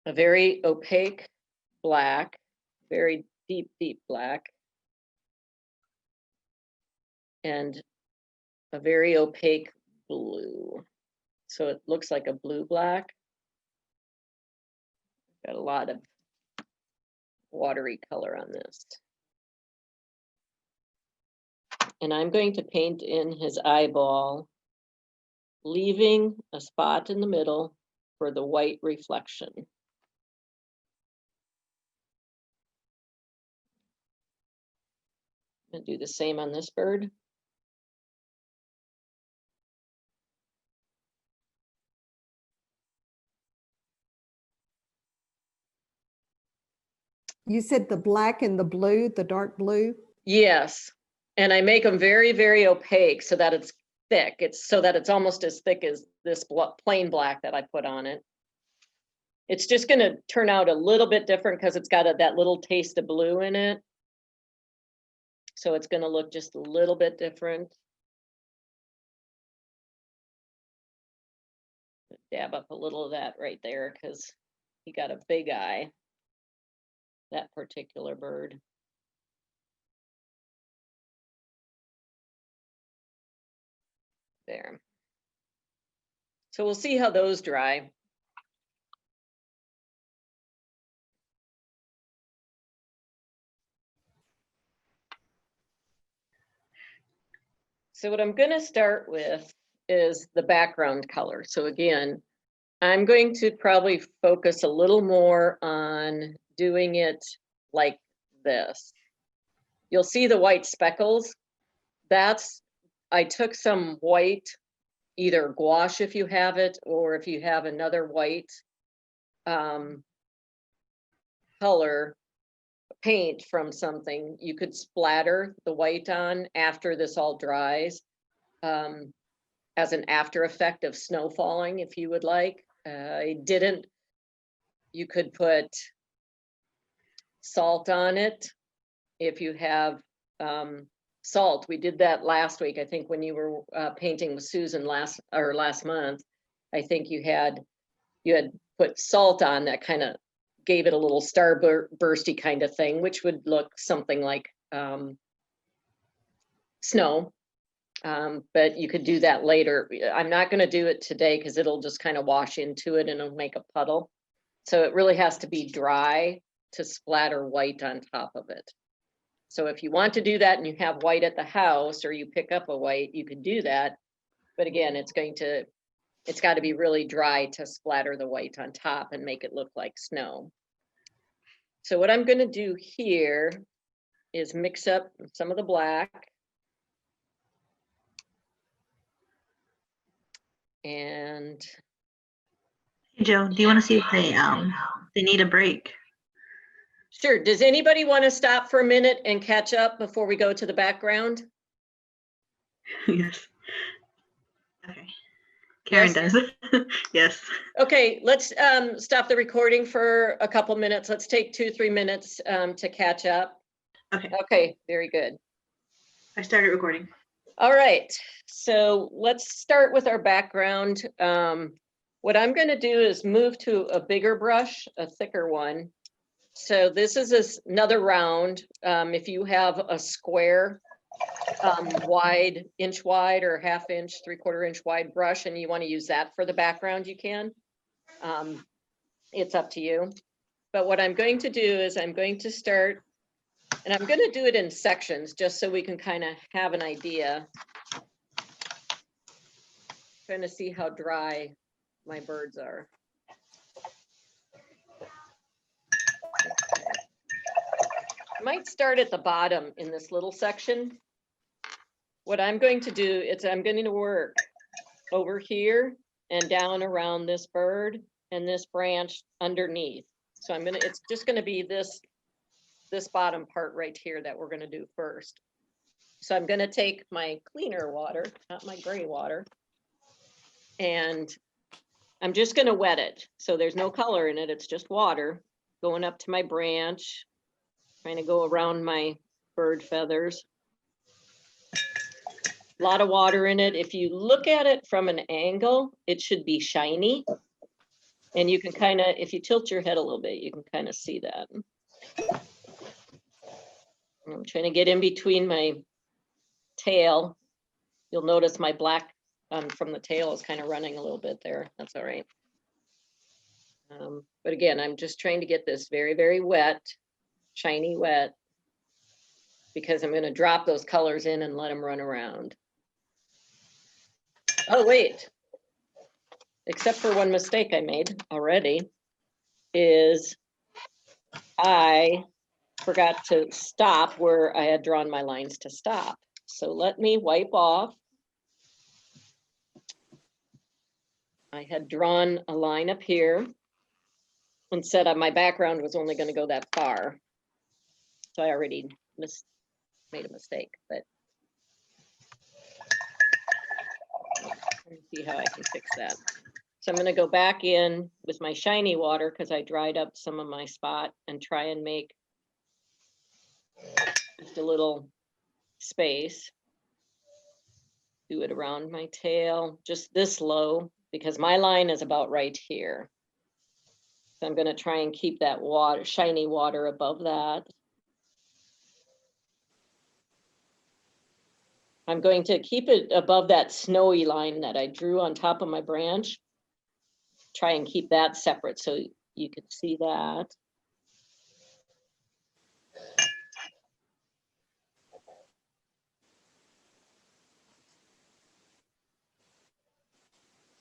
a very opaque black, very deep, deep black, and a very opaque blue. So it looks like a blue-black. Got a lot of watery color on this. And I'm going to paint in his eyeball, leaving a spot in the middle for the white reflection. I'm going to do the same on this bird. You said the black and the blue, the dark blue? Yes, and I make them very, very opaque so that it's thick. It's so that it's almost as thick as this plain black that I put on it. It's just gonna turn out a little bit different because it's got that little taste of blue in it. So it's gonna look just a little bit different. Dab up a little of that right there because he got a big eye, that particular bird. There. So we'll see how those dry. So what I'm gonna start with is the background color. So again, I'm going to probably focus a little more on doing it like this. You'll see the white speckles. I took some white, either gouache if you have it, or if you have another white color paint from something, you could splatter the white on after this all dries as an after effect of snow falling if you would like. I didn't. You could put salt on it if you have salt. We did that last week, I think, when you were painting with Susan last month. I think you had put salt on that, kind of gave it a little starbursty kind of thing, which would look something like snow. But you could do that later. I'm not going to do it today because it'll just kind of wash into it and it'll make a puddle. So it really has to be dry to splatter white on top of it. So if you want to do that and you have white at the house, or you pick up a white, you could do that. But again, it's got to be really dry to splatter the white on top and make it look like snow. So what I'm going to do here is mix up some of the black. And Hey Joe, do you want to see if they need a break? sure. Does anybody want to stop for a minute and catch up before we go to the background? Yes. Okay. Karen Yes? does. Yes. Okay, let's stop the recording for a couple minutes. Let's take 2-3 minutes to catch up. Okay. Okay, very good. I started recording. All right, so let's start with our background. What I'm going to do is move to a bigger brush, a thicker one. So this is another round. If you have a square, wide, inch wide or ½ inch, 3/4 inch wide brush, and you want to use that for the background, you can. It's up to you. But what I'm going to do is I'm going to start, and I'm going to do it in sections just so we can kind of have an idea. Trying to see how dry my birds are. I might start at the bottom in this little section. What I'm going to do is I'm going to work over here and down around this bird and this branch underneath. So it's just gonna be this bottom part right here that we're gonna do first. So I'm gonna take my cleaner water, not my gray water, and I'm just gonna wet it. So there's no color in it, it's just water going up to my branch, trying to go around my bird feathers. A lot of water in it. If you look at it from an angle, it should be shiny. And you can kind of, if you tilt your head a little bit, you can kind of see that. I'm trying to get in between my tail. You'll notice my black from the tail is kind of running a little bit there. That's all right. But again, I'm just trying to get this very, very wet, shiny wet, because I'm going to drop those colors in and let them run around. Oh, wait. Except for one mistake I made already, is I forgot to stop where I had drawn my lines to stop. So let me wipe off. I had drawn a line up here and said my background was only going to go that far. So I already made a mistake, but let me see how I can fix that. So I'm gonna go back in with my shiny water because I dried up some of my spot and try and make just a little space. Do it around my tail, just this low, because my line is about right here. So I'm gonna try and keep that water, shiny water above that. I'm going to keep it above that snowy line that I drew on top of my branch. Try and keep that separate so you can see that.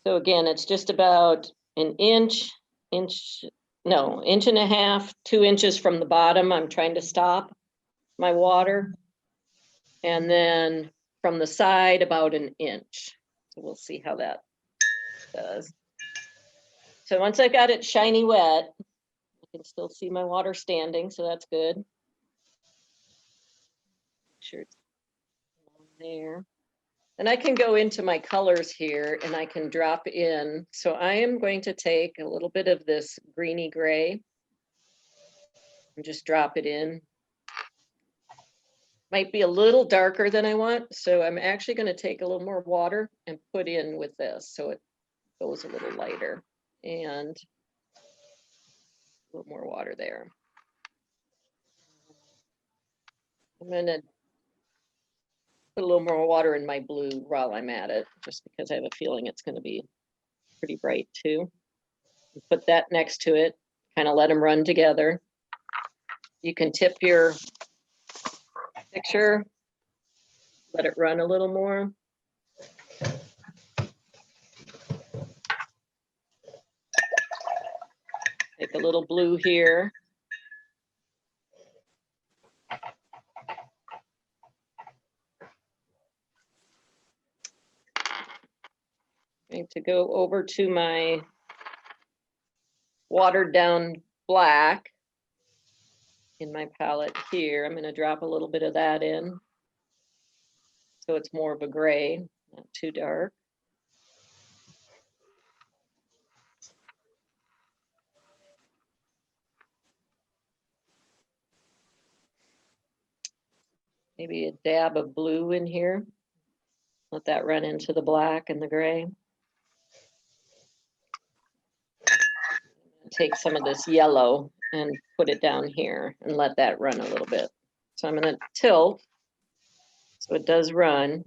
So again, it's just about an inch and a half, 2 inches from the bottom. I'm trying to stop my water. And then from the side, about an inch. So we'll see how that does. So once I've got it shiny wet, I can still see my water standing, so that's good. Make sure it's there. And I can go into my colors here and I can drop in. So I am going to take a little bit of this greeny gray and just drop it in. Might be a little darker than I want. So I'm actually going to take a little more water and put in with this so it goes a little lighter. And a little more water there. I'm going to put a little more water in my blue while I'm at it, just because I have a feeling it's going to be pretty bright too. Put that next to it, kind of let them run together. You can tip your picture, let it run a little more. Take a little blue here. Going to go over to my watered down black in my palette here. I'm going to drop a little bit of that in. So it's more of a gray, not too dark. Maybe a dab of blue in here. Let that run into the black and the gray. Take some of this yellow and put it down here and let that run a little bit. So I'm going to tilt so it does run.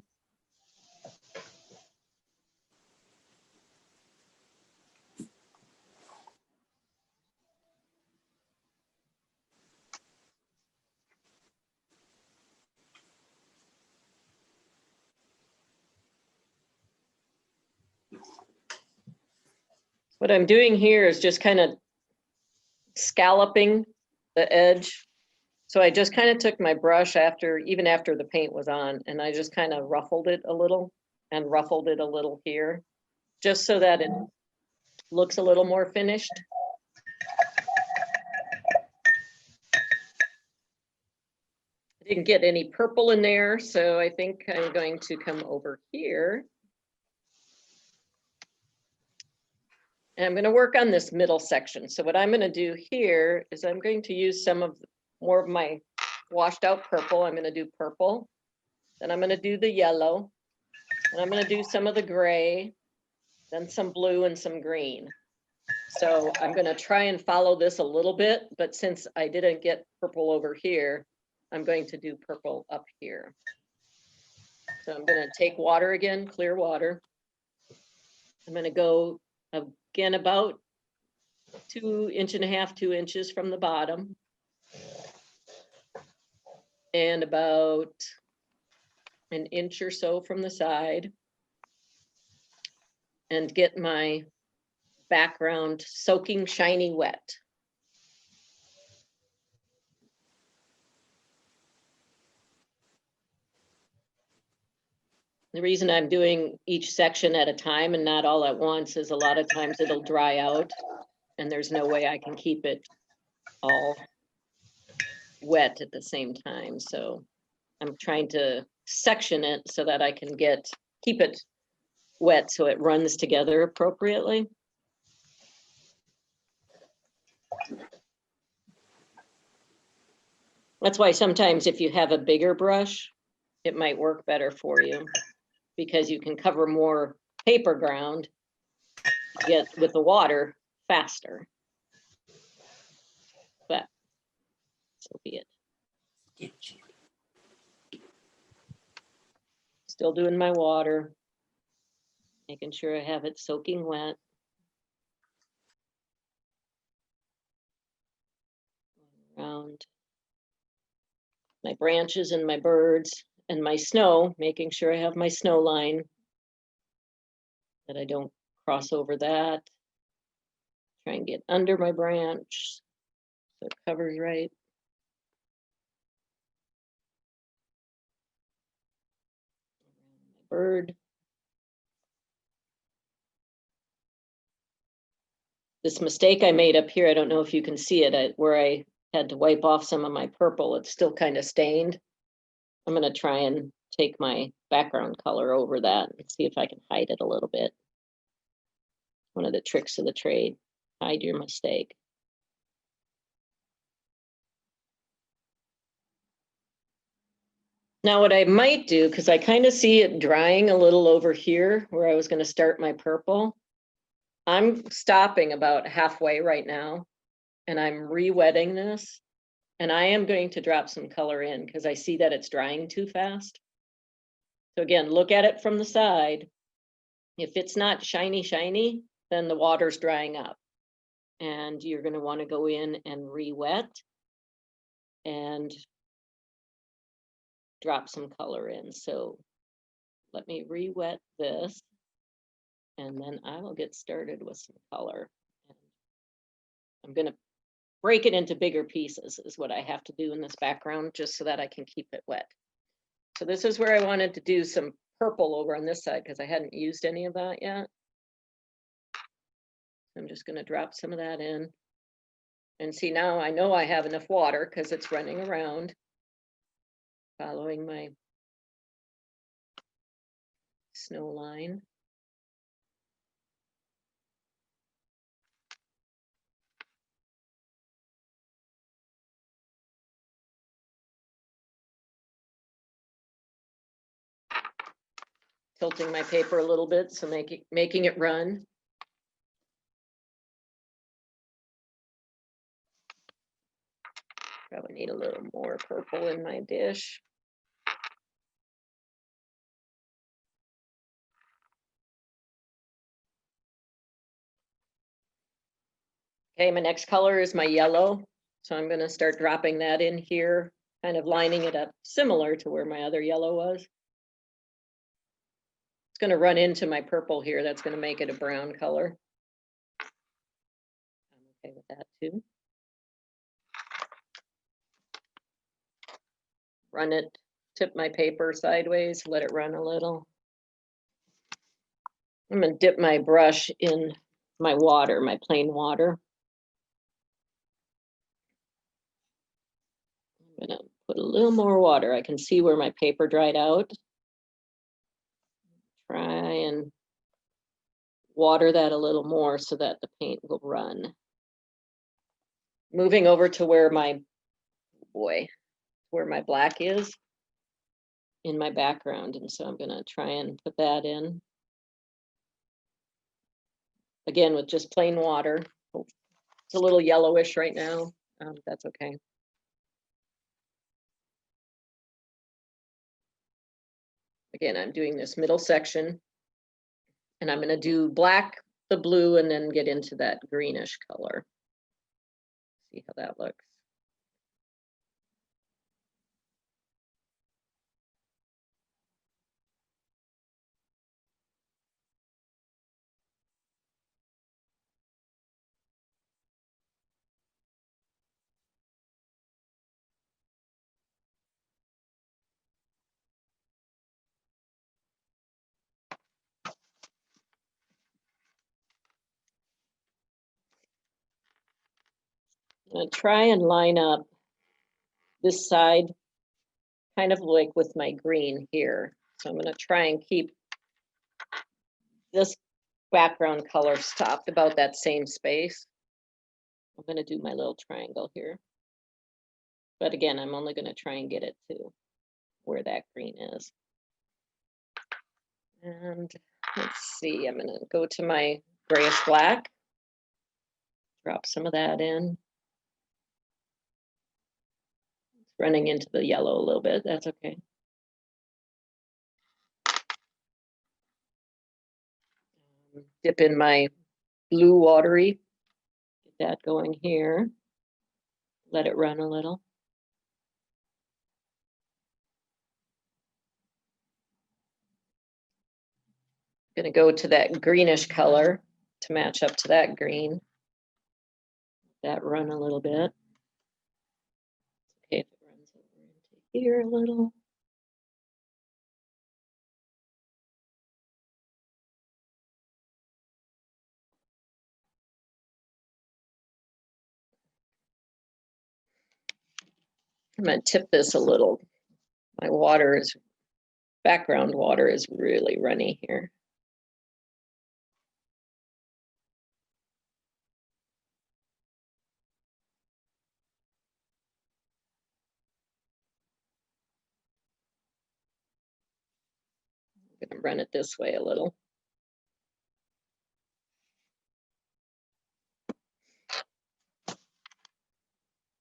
What I'm doing here is just kind of scalloping the edge. So I just kind of took my brush even after the paint was on, and I just kind of ruffled it a little and ruffled it a little here, just so that it looks a little more finished. I didn't get any purple in there, so I think I'm going to come over here. And I'm going to work on this middle section. So what I'm going to do here is I'm going to use more of my washed out purple. I'm going to do purple. Then I'm going to do the yellow. And I'm going to do some of the gray, then some blue and some green. So I'm going to try and follow this a little bit, but since I didn't get purple over here, I'm going to do purple up here. So I'm going to take water again, clear water. I'm going to go again about 2.5 inches, 2 inches from the bottom. And about an inch or so from the side. And get my background soaking shiny wet. The reason I'm doing each section at a time and not all at once is a lot of times it'll dry out and there's no way I can keep it all wet at the same time. So I'm trying to section it so that I can keep it wet so it runs together appropriately. That's why sometimes if you have a bigger brush, it might work better for you because you can cover more paper ground, get with the water faster. But so be it. Still doing my water, making sure I have it soaking wet. Around my branches and my birds and my snow, making sure I have my snow line, that I don't cross over that. Try and get under my branch so it covers right. Bird. This mistake I made up here, I don't know if you can see it, where I had to wipe off some of my purple, it's still kind of stained. I'm gonna try and take my background color over that and see if I can hide it a little bit. One of the tricks of the trade, hide your mistake. Now what I might do, because I kind of see it drying a little over here where I was going to start my purple, I'm stopping about halfway right now and I'm re-wetting this, and I am going to drop some color in because I see that it's drying too fast. So again, look at it from the side. If it's not shiny, then the water's drying up and you're going to want to go in and re-wet and drop some color in. So let me re-wet this, and then I will get started with some color. I'm going to break it into bigger pieces is what I have to do in this background, just so that I can keep it wet. So this is where I wanted to do some purple over on this side because I hadn't used any of that yet. I'm just going to drop some of that in. And see, now I know I have enough water because it's running around, following my snow line. Tilting my paper a little bit, so making it run. Probably need a little more purple in my dish. Okay, my next color is my yellow. So I'm going to start dropping that in here, kind of lining it up similar to where my other yellow was. It's going to run into my purple here. That's going to make it a brown color. I'm okay with that too. Run it, tip my paper sideways, let it run a little. I'm going to dip my brush in my water, my plain water. I'm going to put a little more water. I can see where my paper dried out. Try and water that a little more so that the paint will run. Moving over to where my black is in my background. And so I'm going to try and put that in. Again, with just plain water. It's a little yellowish right now. That's okay. Again, I'm doing this middle section, and I'm going to do black, the blue, and then get into that greenish color. See how that looks. I'm going to try and line up this side kind of like with my green here. So I'm going to try and keep this background color stopped about that same space. I'm going to do my little triangle here. But again, I'm only going to try and get it to where that green is. And let's see, I'm going to go to my grayish black, drop some of that in. It's running into the yellow a little bit, that's okay. Dip in my blue watery, get that going here. Let it run a little. Going to go to that greenish color to match up to that green. That run a little bit. Okay, if it runs over into here a little. I'm going to tip this a little. My water is, background water is really runny here. I'm going to run it this way a little.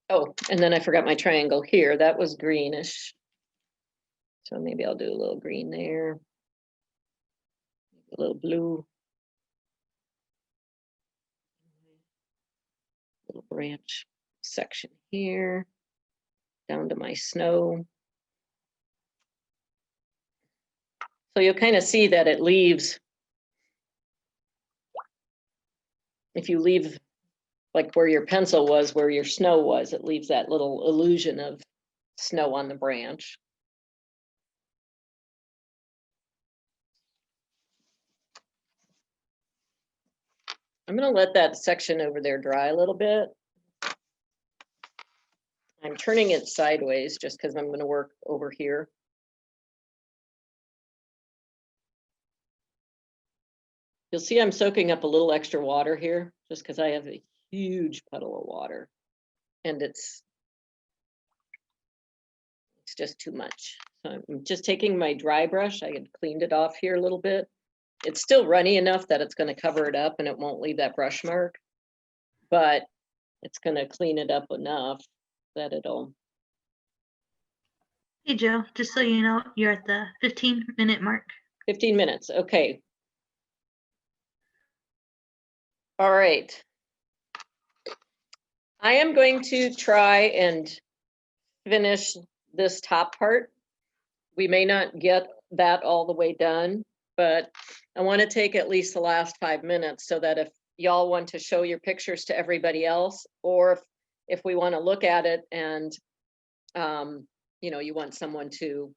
Oh, and then I forgot my triangle here. That was greenish. So maybe I'll do a little green there. A little blue. Little branch section here. Down to my snow. So you'll kind of see that it leaves, if you leave like where your pencil was, where your snow was, it leaves that little illusion of snow on the branch. I'm going to let that section over there dry a little bit. I'm turning it sideways just because I'm going to work over here. You'll see I'm soaking up a little extra water here just because I have a huge puddle of water and it's just too much. So I'm just taking my dry brush. I had cleaned it off here a little bit. It's still runny enough that it's going to cover it up and it won't leave that brush mark, but it's going to clean it up enough that it'll. Hey, Joe, just so you know, you're at the 15-minute mark. 15 minutes, okay. All right. I am going to try and finish this top part. We may not get that all the way done, but I want to take at least the last 5 minutes so that if y'all want to show your pictures to everybody else, or if we want to look at it and you know, you want someone to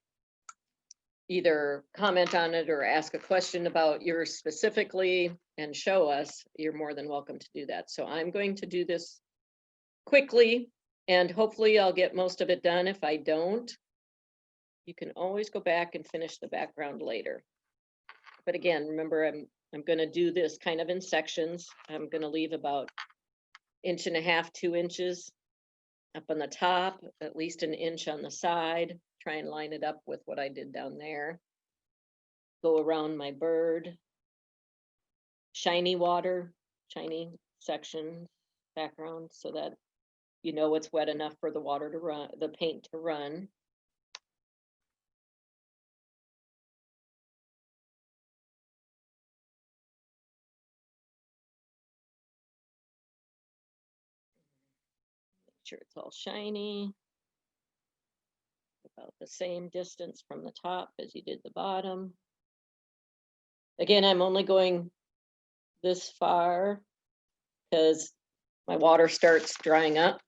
either comment on it or ask a question about yours specifically and show us, you're more than welcome to do that. So I'm going to do this quickly and hopefully I'll get most of it done. If I don't, you can always go back and finish the background later. But again, remember, I'm going to do this kind of in sections. I'm going to leave about 1.5 inches, 2 inches up on the top, at least 1 inch on the side. Try and line it up with what I did down there. Go around my bird. Shiny water, shiny section background so that you know it's wet enough for the water to run, the paint to run. Sure it's all shiny. About the same distance from the top as you did the bottom. Again, I'm only going this far because my water starts drying up.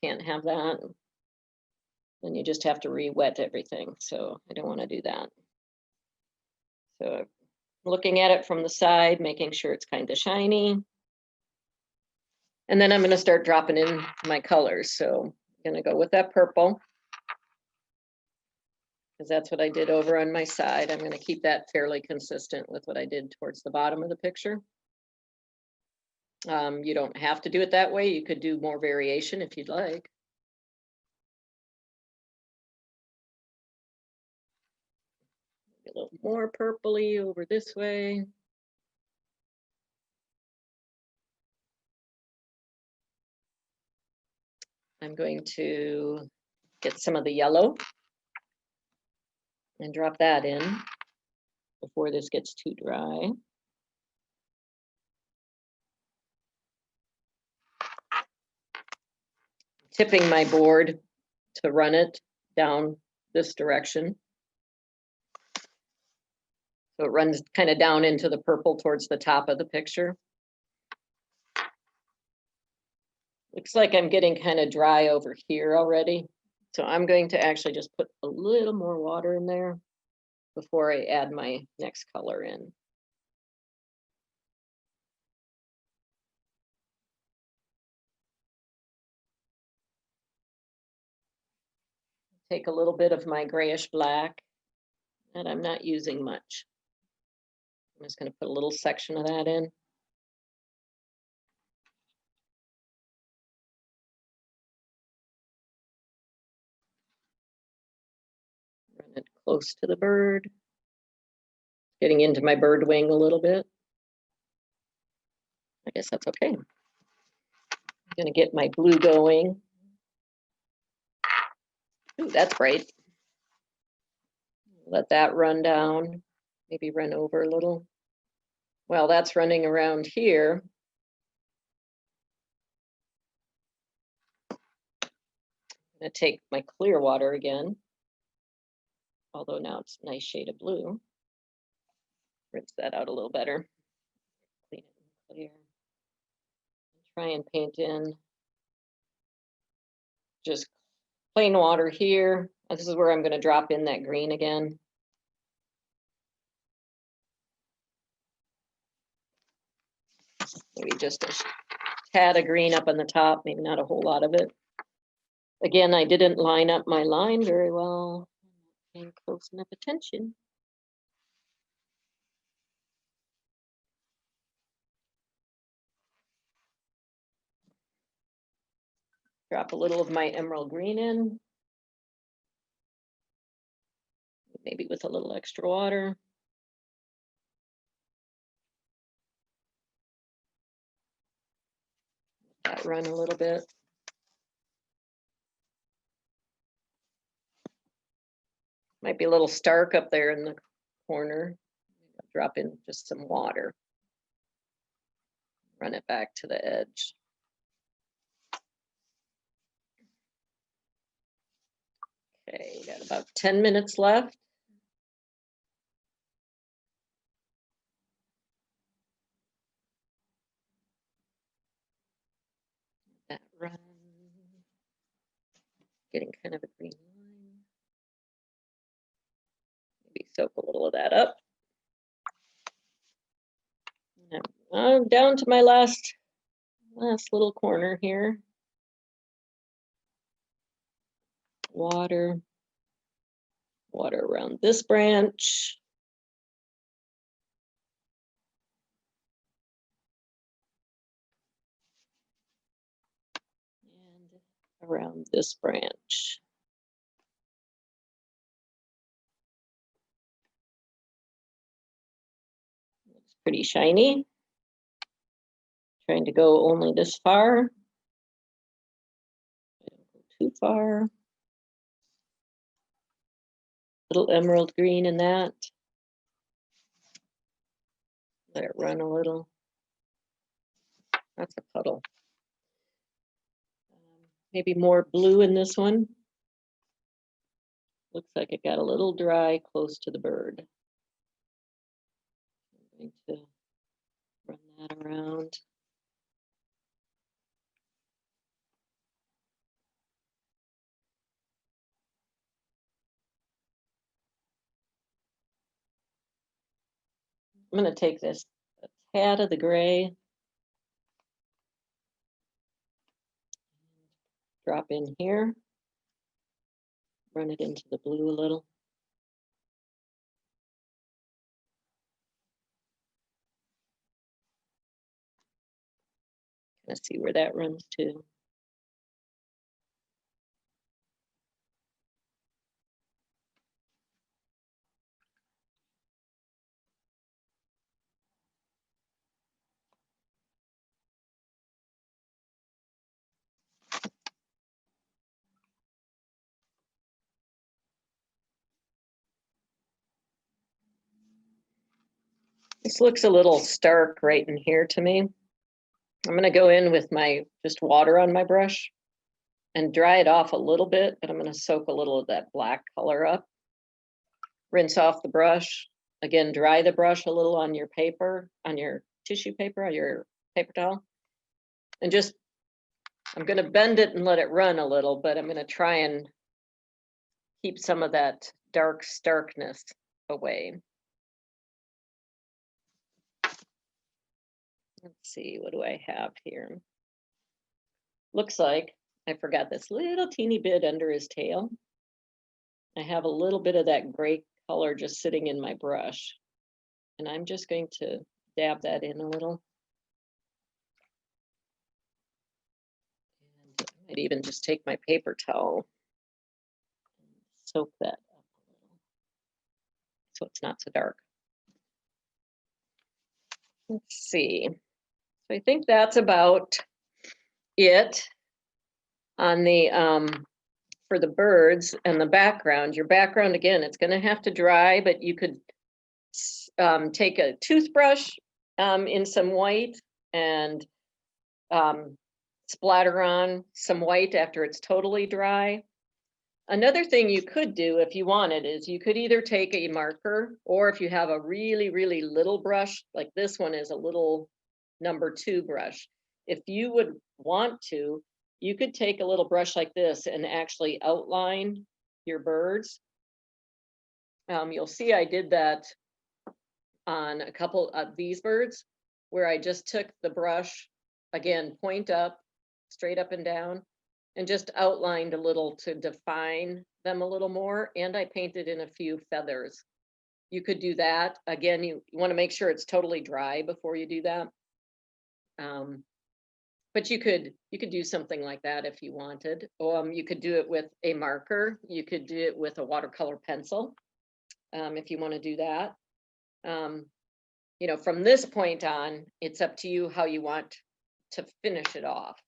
Can't have that. Then you just have to re-wet everything. So I don't want to do that. So looking at it from the side, making sure it's kind of shiny. And then I'm going to start dropping in my colors. So I'm going to go with that purple, because that's what I did over on my side. I'm going to keep that fairly consistent with what I did towards the bottom of the picture. You don't have to do it that way. You could do more variation if you'd like. A little more purpley over this way. I'm going to get some of the yellow and drop that in before this gets too dry. Tipping my board to run it down this direction. So it runs kind of down into the purple towards the top of the picture. Looks like I'm getting kind of dry over here already. So I'm going to actually just put a little more water in there before I add my next color in. Take a little bit of my grayish black that I'm not using much. I'm just going to put a little section of that in. Run it close to the bird. Getting into my bird wing a little bit. I guess that's okay. I'm going to get my blue going. Ooh, that's bright. Let that run down. Maybe run over a little. Well, that's running around here. I'm going to take my clear water again. Although now it's a nice shade of blue. Rinse that out a little better. Clean it and clear. Try and paint in just plain water here. This is where I'm going to drop in that green again. Maybe just a tad of green up on the top, maybe not a whole lot of it. Again, I didn't line up my line very well. I'm not paying close enough attention. Drop a little of my emerald green in. Maybe with a little extra water. Let that run a little bit. Might be a little stark up there in the corner. Drop in just some water. Run it back to the edge. Okay, we got about 10 minutes left. That run. Getting kind of a green line. Maybe soak a little of that up. I'm down to my last little corner here. Water around this branch. And around this branch. Looks pretty shiny. Trying to go only this far. Don't go too far. Little emerald green in that. Let it run a little. That's a puddle. Maybe more blue in this one. Looks like it got a little dry close to the bird. I'm going to run that around. I'm going to take this a tad of the gray. Drop in here. Run it into the blue a little. Let's see where that runs to. This looks a little stark right in here to me. I'm gonna go in with my, just water on my brush and dry it off a little bit, but I'm gonna soak a little of that black color up. Rinse off the brush. Again, dry the brush a little on your paper, on your tissue paper, on your paper towel. And just, I'm gonna bend it and let it run a little, but I'm gonna try and keep some of that dark starkness away. Let's see, what do I have here? Looks like I forgot this little teeny bit under his tail. I have a little bit of that gray color just sitting in my brush. And I'm just going to dab that in a little. And I might even just take my paper towel and soak that up a little so it's not so dark. Let's see. So I think that's about it on the for the birds and the background. Your background, again, it's going to have to dry, but you could take a toothbrush in some white and splatter on some white after it's totally dry. Another thing you could do if you wanted is you could either take a marker, or if you have a really, really little brush, like this one is a little #2 brush. If you would want to, you could take a little brush like this and actually outline your birds. You'll see I did that on a couple of these birds, where I just took the brush, again, point up, straight up and down, and just outlined a little to define them a little more. And I painted in a few feathers. You could do that. Again, you want to make sure it's totally dry before you do that. But you could do something like that if you wanted. You could do it with a marker. You could do it with a watercolor pencil, if you want to do that. You know, from this point on, it's up to you how you want to finish it off.